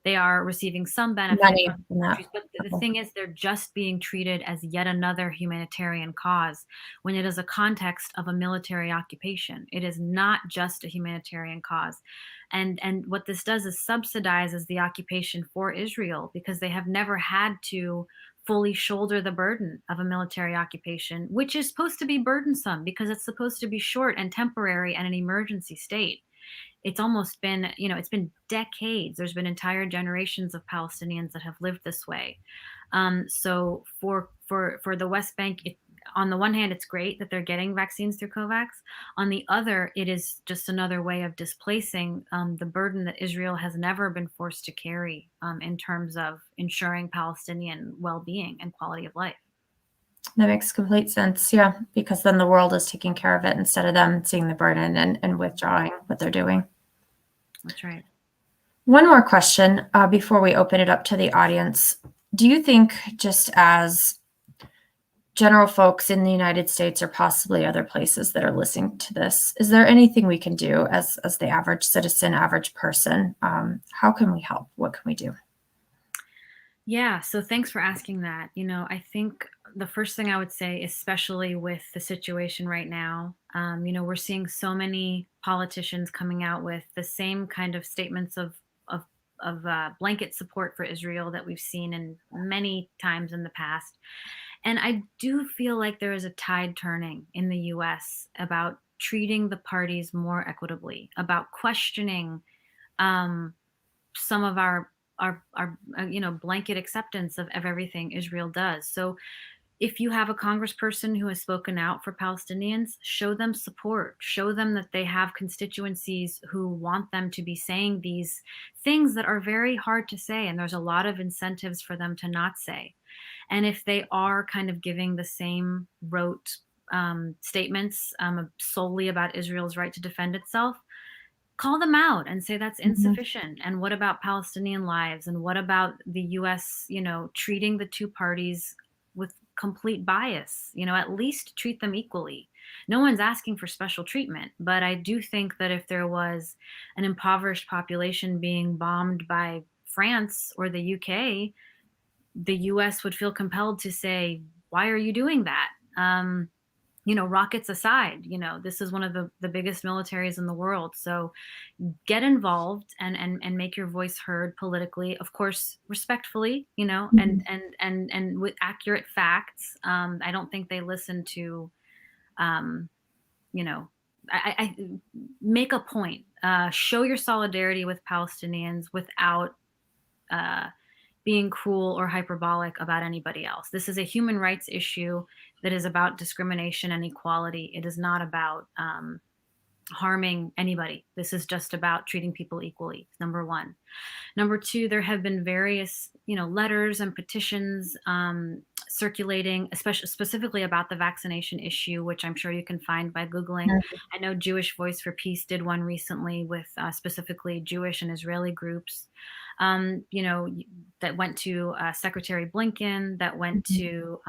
They are receiving some benefit Money from from that. countries, but the thing is, they're just being treated as yet another humanitarian cause when it is a context of a military occupation. It is not just a humanitarian cause. And what this does is subsidizes the occupation for Israel, because they have never had to fully shoulder the burden of a military occupation, which is supposed to be burdensome because it's supposed to be short and temporary and an emergency state. It's almost been, it's been decades. There's been entire generations of Palestinians that have lived this way. So for the West Bank, on the one hand, it's great that they're getting vaccines through COVAX. On the other, it is just another way of displacing the burden that Israel has never been forced to carry in terms of ensuring Palestinian well-being and quality of life. That makes complete sense. Yeah, because then the world is taking care of it instead of them seeing the burden and withdrawing what they're doing. That's right. One more question before we open it up to the audience. Do you think, just as general folks in the United States or possibly other places that are listening to this, is there anything we can do as the average citizen, average person? How can we help? What can we do? Yeah, so thanks for asking that. I think the first thing I would say, especially with the situation right now, we're seeing so many politicians coming out with the same kind of statements of blanket support for Israel that we've seen in many times in the past. And I do feel like there is a tide turning in the US about treating the parties more equitably, about questioning some of our blanket acceptance of everything Israel does. So if you have a congressperson who has spoken out for Palestinians, show them support, show them that they have constituencies who want them to be saying these things that are very hard to say. And there's a lot of incentives for them to not say. And if they are kind of giving the same rote statements solely about Israel's right to defend itself, call them out and say that's insufficient. And what about Palestinian lives? And what about the US, treating the two parties with complete bias? At least treat them equally. No one's asking for special treatment, but I do think that if there was an impoverished population being bombed by France or the UK, the US would feel compelled to say, why are you doing that? Rockets aside, this is one of the biggest militaries in the world. So get involved and make your voice heard politically, of course, respectfully, and with accurate facts. I don't think they listen to, I make a point, show your solidarity with Palestinians without being cruel or hyperbolic about anybody else. This is a human rights issue that is about discrimination and equality. It is not about harming anybody. This is just about treating people equally, number one. Number two, there have been various, letters and petitions circulating, especially specifically about the vaccination issue, which I'm sure you can find by Googling. I know Jewish Voice for Peace did one recently with specifically Jewish and Israeli groups. That went to Secretary Blinken, that went to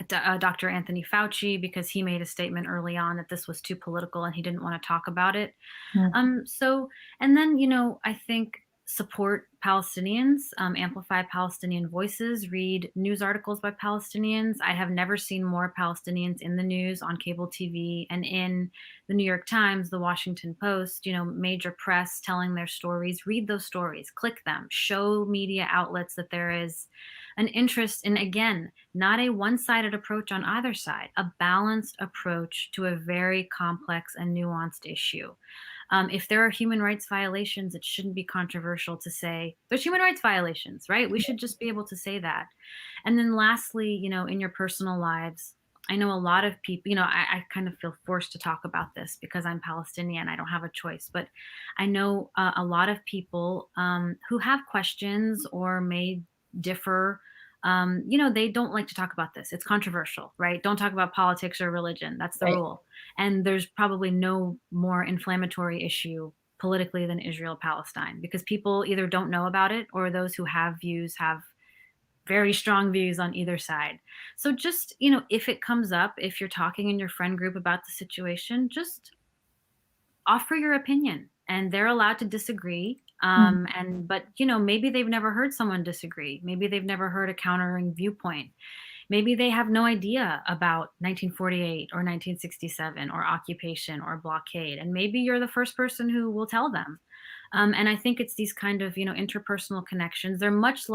Dr. Anthony Fauci, because he made a statement early on that this was too political and he didn't want to talk about it. And then, I think support Palestinians, amplify Palestinian voices, read news articles by Palestinians. I have never seen more Palestinians in the news on cable TV and in the New York Times, the Washington Post, major press telling their stories. Read those stories, click them, show media outlets that there is an interest in, again, not a one-sided approach on either side, a balanced approach to a very complex and nuanced issue. If there are human rights violations, it shouldn't be controversial to say there's human rights violations, right? We should just be able to say that. And then lastly, in your personal lives, I know a lot of people, I kind of feel forced to talk about this because I'm Palestinian. I don't have a choice, but I know a lot of people who have questions or may differ. They don't like to talk about this. It's controversial, right? Don't talk about politics or religion. That's the rule. And there's probably no more inflammatory issue politically than Israel-Palestine, because people either don't know about it or those who have views have very strong views on either side. So just, if it comes up, if you're talking in your friend group about the situation, just offer your opinion, and they're allowed to disagree. But maybe they've never heard someone disagree. Maybe they've never heard a countering viewpoint. Maybe they have no idea about 1948 or 1967 or occupation or blockade. And maybe you're the first person who will tell them. And I think it's these kind of, interpersonal connections. They're much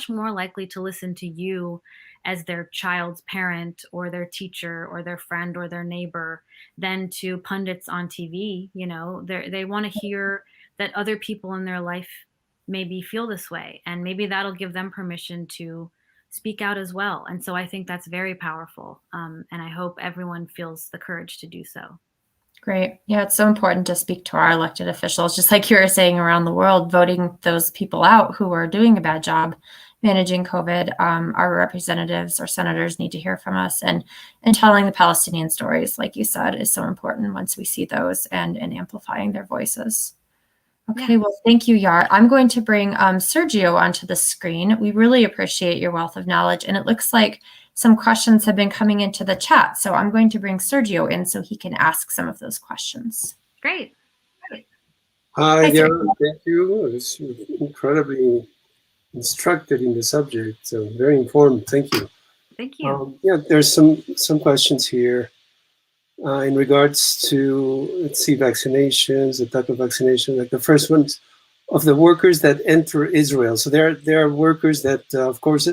more likely to listen to you as their child's parent or their teacher or their friend or their neighbor than to pundits on TV. They want to hear that other people in their life maybe feel this way. And maybe that'll give them permission to speak out as well. And so I think that's very powerful. And I hope everyone feels the courage to do so. Great. Yeah, it's so important to speak to our elected officials, just like you were saying around the world, voting those people out who are doing a bad job managing COVID. Our representatives or senators need to hear from us, and telling the Palestinian stories, like you said, is so important once we see those and amplifying their voices. Okay, well, thank you, Yara. I'm going to bring Sergio onto the screen. We really appreciate your wealth of knowledge, and it looks like some questions have been coming into the chat. So I'm going to bring Sergio in so he can ask some of those questions. Great. Hi, Yara. Thank you. It was incredibly instructed in the subject, so very informed. Thank you. Thank you. Yeah, there's some questions here in regards to, let's see, vaccinations, the type of vaccination. Like the first ones of the workers that enter Israel. So there are workers that, of course,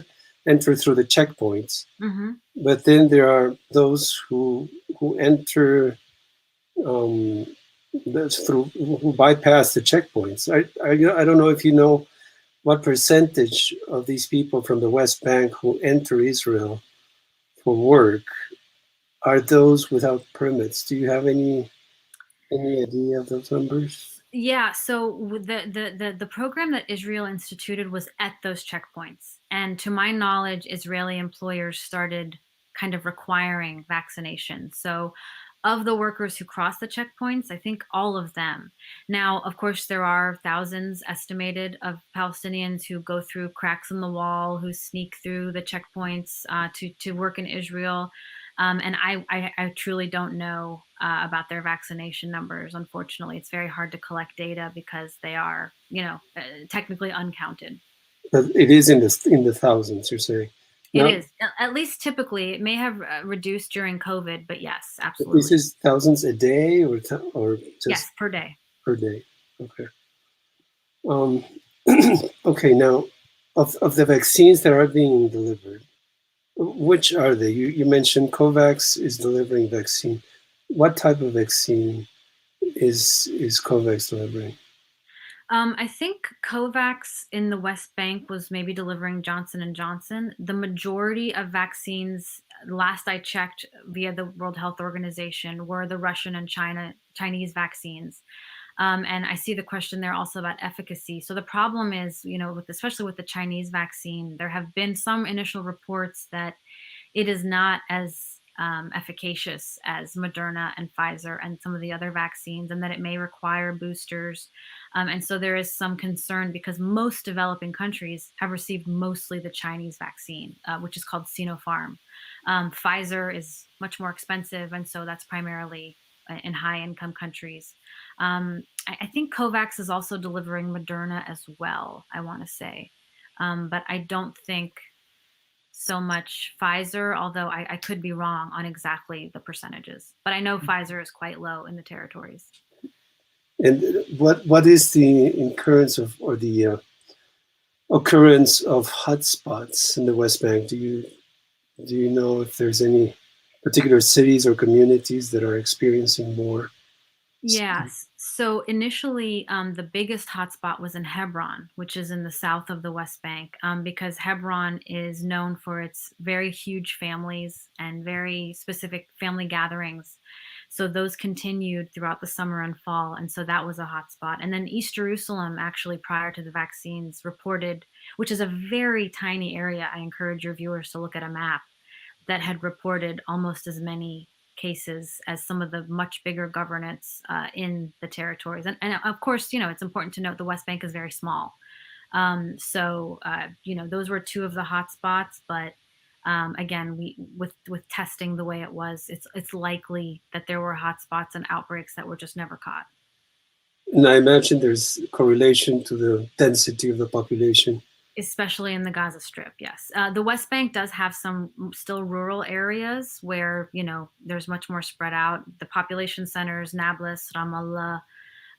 enter through the checkpoints, but then there are those who enter who bypass the checkpoints. I don't know if you know what percentage of these people from the West Bank who enter Israel for work are those without permits. Do you have any idea of those numbers? Yeah, so the program that Israel instituted was at those checkpoints. And to my knowledge, Israeli employers started kind of requiring vaccination. So of the workers who cross the checkpoints, I think all of them. Now, of course, there are thousands estimated of Palestinians who go through cracks in the wall, who sneak through the checkpoints to work in Israel. And I truly don't know about their vaccination numbers. Unfortunately, it's very hard to collect data because they are, technically uncounted. But it is in the thousands, you're saying? It is. At least typically. It may have reduced during COVID, but yes, absolutely. This is thousands a day or just? Yes, per day. Per day, okay. Okay, now, of the vaccines that are being delivered, which are they? You mentioned COVAX is delivering vaccine. What type of vaccine is COVAX delivering? I think COVAX in the West Bank was maybe delivering Johnson & Johnson. The majority of vaccines, last I checked via the World Health Organization, were the Russian and Chinese vaccines. And I see the question there also about efficacy. So the problem is, especially with the Chinese vaccine, there have been some initial reports that it is not as efficacious as Moderna and Pfizer and some of the other vaccines, and that it may require boosters. And so there is some concern because most developing countries have received mostly the Chinese vaccine, which is called Sinopharm. Pfizer is much more expensive, and so that's primarily in high-income countries. I think COVAX is also delivering Moderna as well, I want to say. But I don't think so much Pfizer, although I could be wrong on exactly the percentages. But I know Pfizer is quite low in the territories. And what is the occurrence of hotspots in the West Bank? Do you know if there's any particular cities or communities that are experiencing more? Yes. So initially, the biggest hotspot was in Hebron, which is in the south of the West Bank, because Hebron is known for its very huge families and very specific family gatherings. So those continued throughout the summer and fall. And so that was a hotspot. And then East Jerusalem, actually, prior to the vaccines, reported, which is a very tiny area. I encourage your viewers to look at a map that had reported almost as many cases as some of the much bigger governorates in the territories. And of course, it's important to note the West Bank is very small. So those were two of the hot spots. But again, with testing the way it was, it's likely that there were hot spots and outbreaks that were just never caught. And I imagine there's correlation to the density of the population. Especially in the Gaza Strip, yes. The West Bank does have some still rural areas where, there's much more spread out. The population centers, Nablus, Ramallah,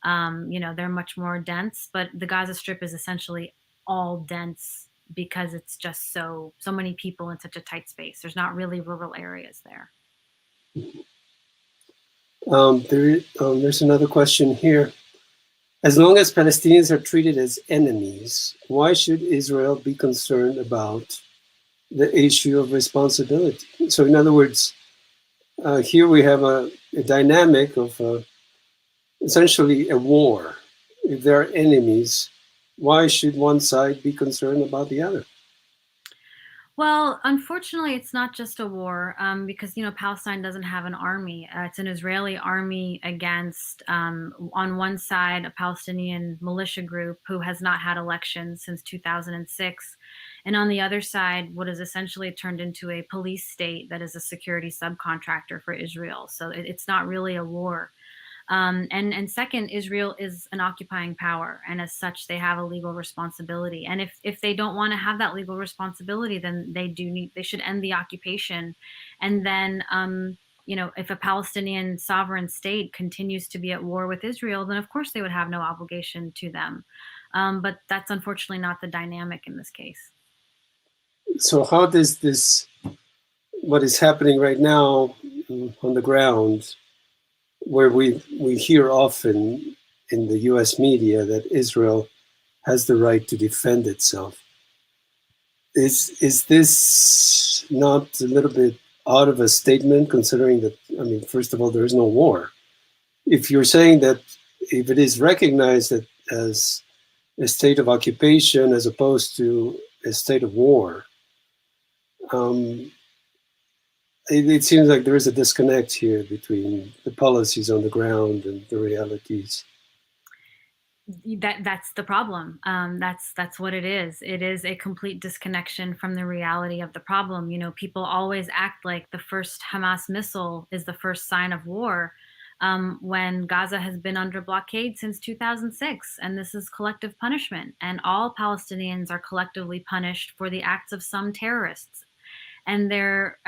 they're much more dense, but the Gaza Strip is essentially all dense because it's just so many people in such a tight space. There's not really rural areas there. There's another question here. As long as Palestinians are treated as enemies, why should Israel be concerned about the issue of responsibility? So in other words, here we have a dynamic of essentially a war. If there are enemies, why should one side be concerned about the other? Well, unfortunately, it's not just a war because, Palestine doesn't have an army. It's an Israeli army against, on one side, a Palestinian militia group who has not had elections since 2006. And on the other side, what is essentially turned into a police state that is a security subcontractor for Israel. So it's not really a war. And second, Israel is an occupying power, and as such, they have a legal responsibility. And if they don't want to have that legal responsibility, then they should end the occupation. And then, if a Palestinian sovereign state continues to be at war with Israel, then of course they would have no obligation to them. But that's unfortunately not the dynamic in this case. So how does this, what is happening right now on the ground, where we hear often in the US media that Israel has the right to defend itself. Is this not a little bit out of a statement, considering that, first of all, there is no war? If you're saying that if it is recognized that as a state of occupation as opposed to a state of war, it seems like there is a disconnect here between the policies on the ground and the realities. That's the problem. That's what it is. It is a complete disconnection from the reality of the problem. People always act like the first Hamas missile is the first sign of war, when Gaza has been under blockade since 2006, and this is collective punishment, and all Palestinians are collectively punished for the acts of some terrorists. And there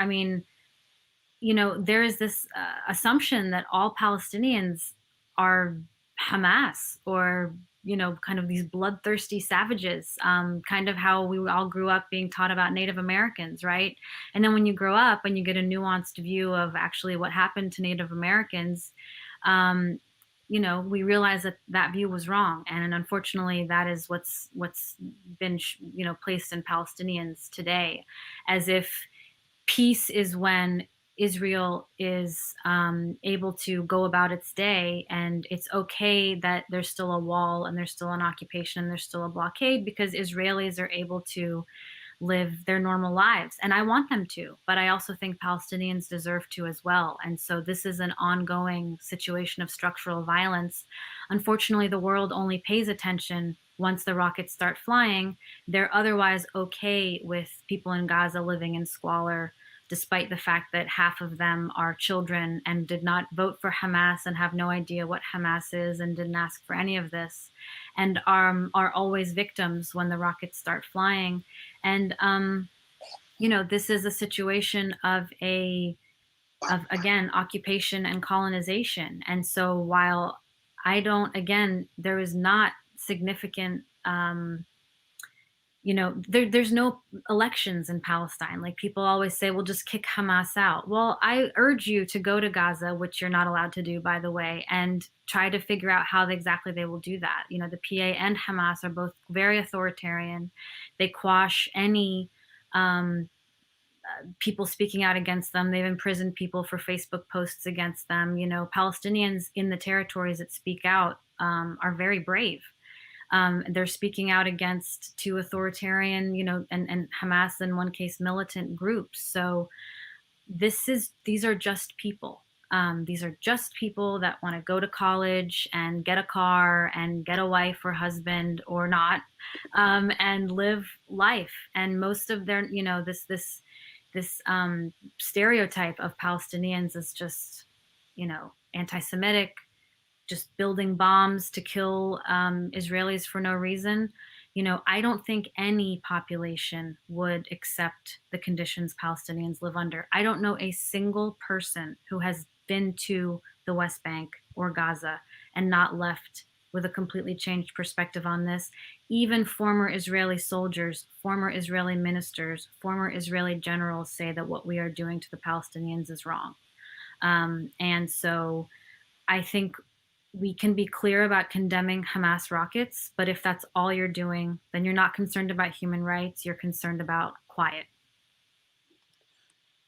is this assumption that all Palestinians are Hamas or, kind of these bloodthirsty savages, kind of how we all grew up being taught about Native Americans, right? And then when you grow up and you get a nuanced view of actually what happened to Native Americans, we realize that view was wrong. And unfortunately, that is what's been, placed in Palestinians today, as if peace is when Israel is able to go about its day, and it's okay that there's still a wall and there's still an occupation and there's still a blockade, because Israelis are able to live their normal lives. And I want them to, but I also think Palestinians deserve to as well. And so this is an ongoing situation of structural violence. Unfortunately, the world only pays attention once the rockets start flying. They're otherwise okay with people in Gaza living in squalor, despite the fact that half of them are children and did not vote for Hamas and have no idea what Hamas is and didn't ask for any of this, and are always victims when the rockets start flying. And, this is a situation of again, occupation and colonization. And so while there is not significant, there's no elections in Palestine. Like, people always say, well, just kick Hamas out. Well, I urge you to go to Gaza, which you're not allowed to do, by the way, and try to figure out how exactly they will do that. The PA and Hamas are both very authoritarian. They quash any people speaking out against them. They've imprisoned people for Facebook posts against them. Palestinians in the territories that speak out are very brave. They're speaking out against two authoritarian, and Hamas, in one case, militant groups. So these are just people. These are just people that want to go to college and get a car and get a wife or husband or not, and live life. And most of their, this stereotype of Palestinians is just, anti-Semitic, just building bombs to kill Israelis for no reason. I don't think any population would accept the conditions Palestinians live under. I don't know a single person who has been to the West Bank or Gaza and not left with a completely changed perspective on this. Even former Israeli soldiers, former Israeli ministers, former Israeli generals say that what we are doing to the Palestinians is wrong. And so I think we can be clear about condemning Hamas rockets, but if that's all you're doing, then you're not concerned about human rights, you're concerned about quiet.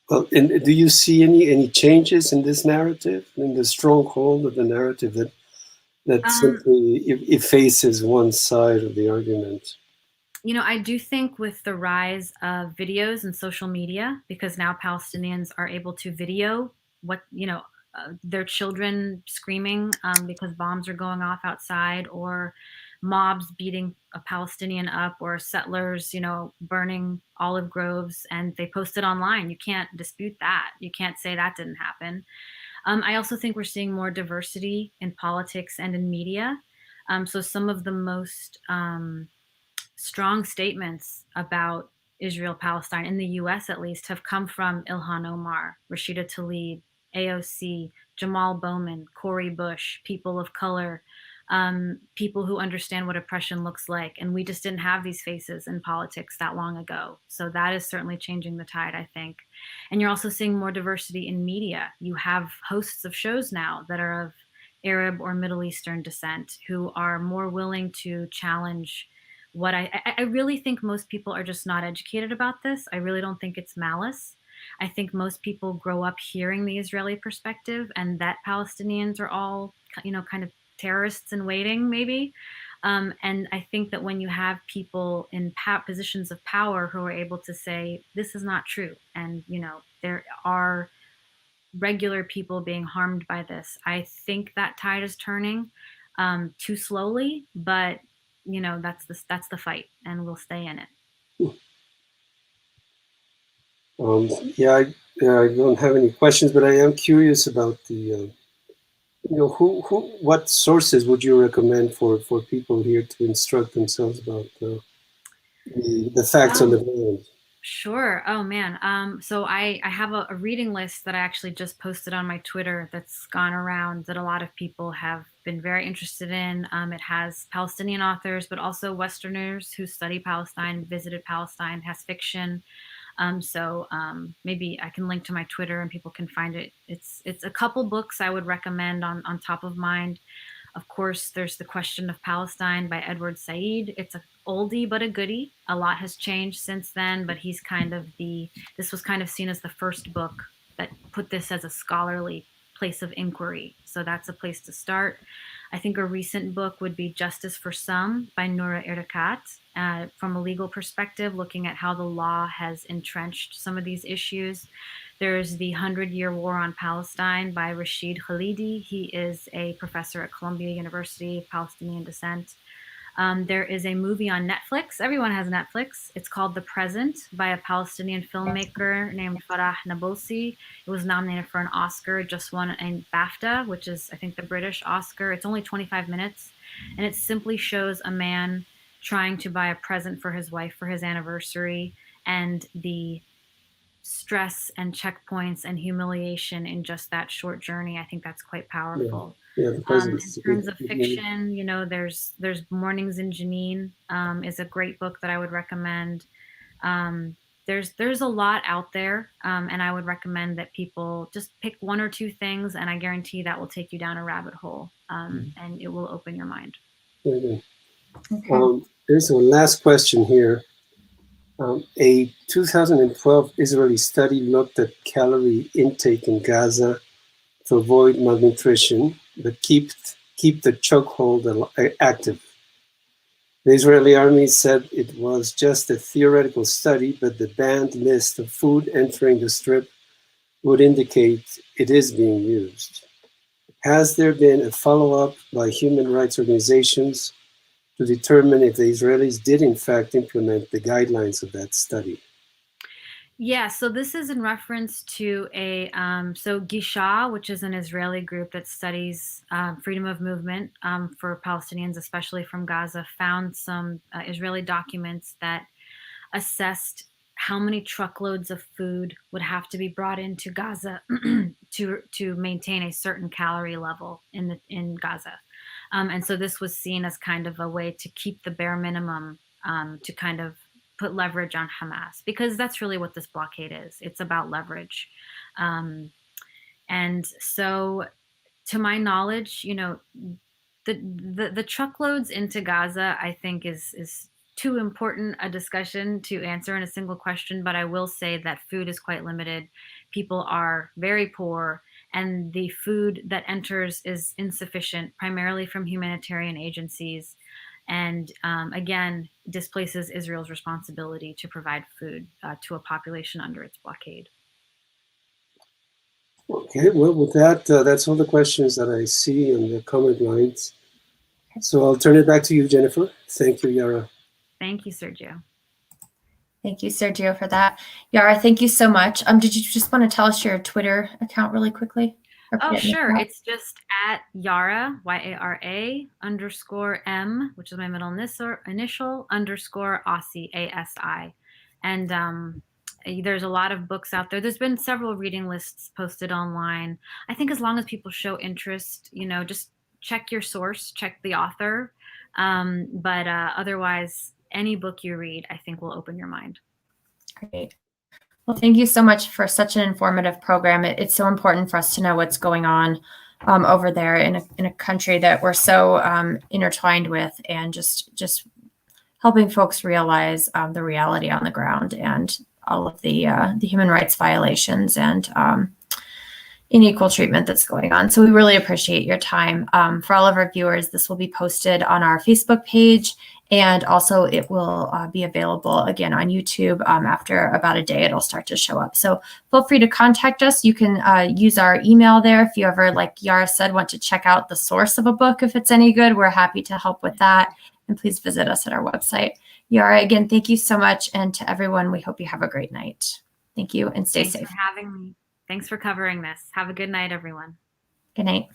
Well, and do you see any changes in this narrative, in the stronghold of the narrative that simply effaces one side of the argument? I do think with the rise of videos and social media, because now Palestinians are able to video what, their children screaming because bombs are going off outside, or mobs beating a Palestinian up, or settlers, burning olive groves, and they post it online. You can't dispute that. You can't say that didn't happen. I also think we're seeing more diversity in politics and in media. So some of the most strong statements about Israel-Palestine, in the US at least, have come from Ilhan Omar, Rashida Tlaib, AOC, Jamal Bowman, Cori Bush, people of color, people who understand what oppression looks like. And we just didn't have these faces in politics that long ago. So that is certainly changing the tide, I think. And you're also seeing more diversity in media. You have hosts of shows now that are of Arab or Middle Eastern descent who are more willing to challenge what I really think most people are just not educated about this. I really don't think it's malice. I think most people grow up hearing the Israeli perspective and that Palestinians are all, kind of terrorists in waiting, maybe. And I think that when you have people in positions of power who are able to say, this is not true, and, there are regular people being harmed by this, I think that tide is turning too slowly, but, that's the fight, and we'll stay in it. I don't have any questions, but I am curious about the, what sources would you recommend for people here to instruct themselves about the facts on the ground? Sure. Oh man. So I have a reading list that I actually just posted on my Twitter that's gone around that a lot of people have been very interested in. It has Palestinian authors, but also Westerners who study Palestine, visited Palestine, has fiction. So maybe I can link to my Twitter and people can find it. It's a couple books I would recommend on top of mind. Of course, there's The Question of Palestine by Edward Said. It's an oldie but a goodie. A lot has changed since then, but he's this was kind of seen as the first book that put this as a scholarly place of inquiry. So that's a place to start. I think a recent book would be Justice for Some by Noura Erdekat, from a legal perspective, looking at how the law has entrenched some of these issues. There's The 100-Year War on Palestine by Rashid Khalidi. He is a professor at Columbia University of Palestinian descent. There is a movie on Netflix. Everyone has Netflix. It's called The Present by a Palestinian filmmaker named Farah Nabosi. It was nominated for an Oscar, just won a BAFTA, which is, I think, the British Oscar. It's only 25 minutes, and it simply shows a man trying to buy a present for his wife for his anniversary, and the stress and checkpoints and humiliation in just that short journey. I think that's quite powerful. Yeah, in terms of fiction, there's Mornings in Jenin is a great book that I would recommend. There's a lot out there, and I would recommend that people just pick one or two things, and I guarantee that will take you down a rabbit hole, and it will open your mind. Okay. There's a last question here. A 2012 Israeli study looked at calorie intake in Gaza to avoid malnutrition, but keep the chokehold active. The Israeli army said it was just a theoretical study, but the banned list of food entering the strip would indicate it is being used. Has there been a follow-up by human rights organizations to determine if the Israelis did in fact implement the guidelines of that study? Yeah, so this is in reference to so Gisha, which is an Israeli group that studies freedom of movement for Palestinians, especially from Gaza, found some Israeli documents that assessed how many truckloads of food would have to be brought into Gaza to maintain a certain calorie level in Gaza. And so this was seen as kind of a way to keep the bare minimum to kind of put leverage on Hamas, because that's really what this blockade is. It's about leverage. And so, to my knowledge, the truckloads into Gaza, I think is too important a discussion to answer in a single question. But I will say that food is quite limited. People are very poor, and the food that enters is insufficient, primarily from humanitarian agencies. And again, displaces Israel's responsibility to provide food to a population under its blockade. Okay, well, with that, that's all the questions that I see on the comment lines. So I'll turn it back to you, Jennifer. Thank you, Yara. Thank you, Sergio. Thank you, Sergio, for that. Yara, thank you so much. Did you just want to tell us your Twitter account really quickly? Oh, sure. It's just at Yara, YARA _M, which is my middle initial, _ Aussie, ASI. And there's a lot of books out there. There's been several reading lists posted online. I think as long as people show interest, just check your source, check the author. But otherwise, any book you read, I think will open your mind. Great. Well, thank you so much for such an informative program. It's so important for us to know what's going on over there in a country that we're so intertwined with, and just helping folks realize the reality on the ground and all of the human rights violations and unequal treatment that's going on. So we really appreciate your time. For all of our viewers, this will be posted on our Facebook page, and also it will be available again on YouTube. After about a day, it'll start to show up. So feel free to contact us. You can use our email there. If you ever, like Yara said, want to check out the source of a book, if it's any good, we're happy to help with that. And please visit us at our website. Yara, again, thank you so much. And to everyone, we hope you have a great night. Thank you and stay safe. Thanks for having me. Thanks for covering this. Have a good night, everyone. Good night.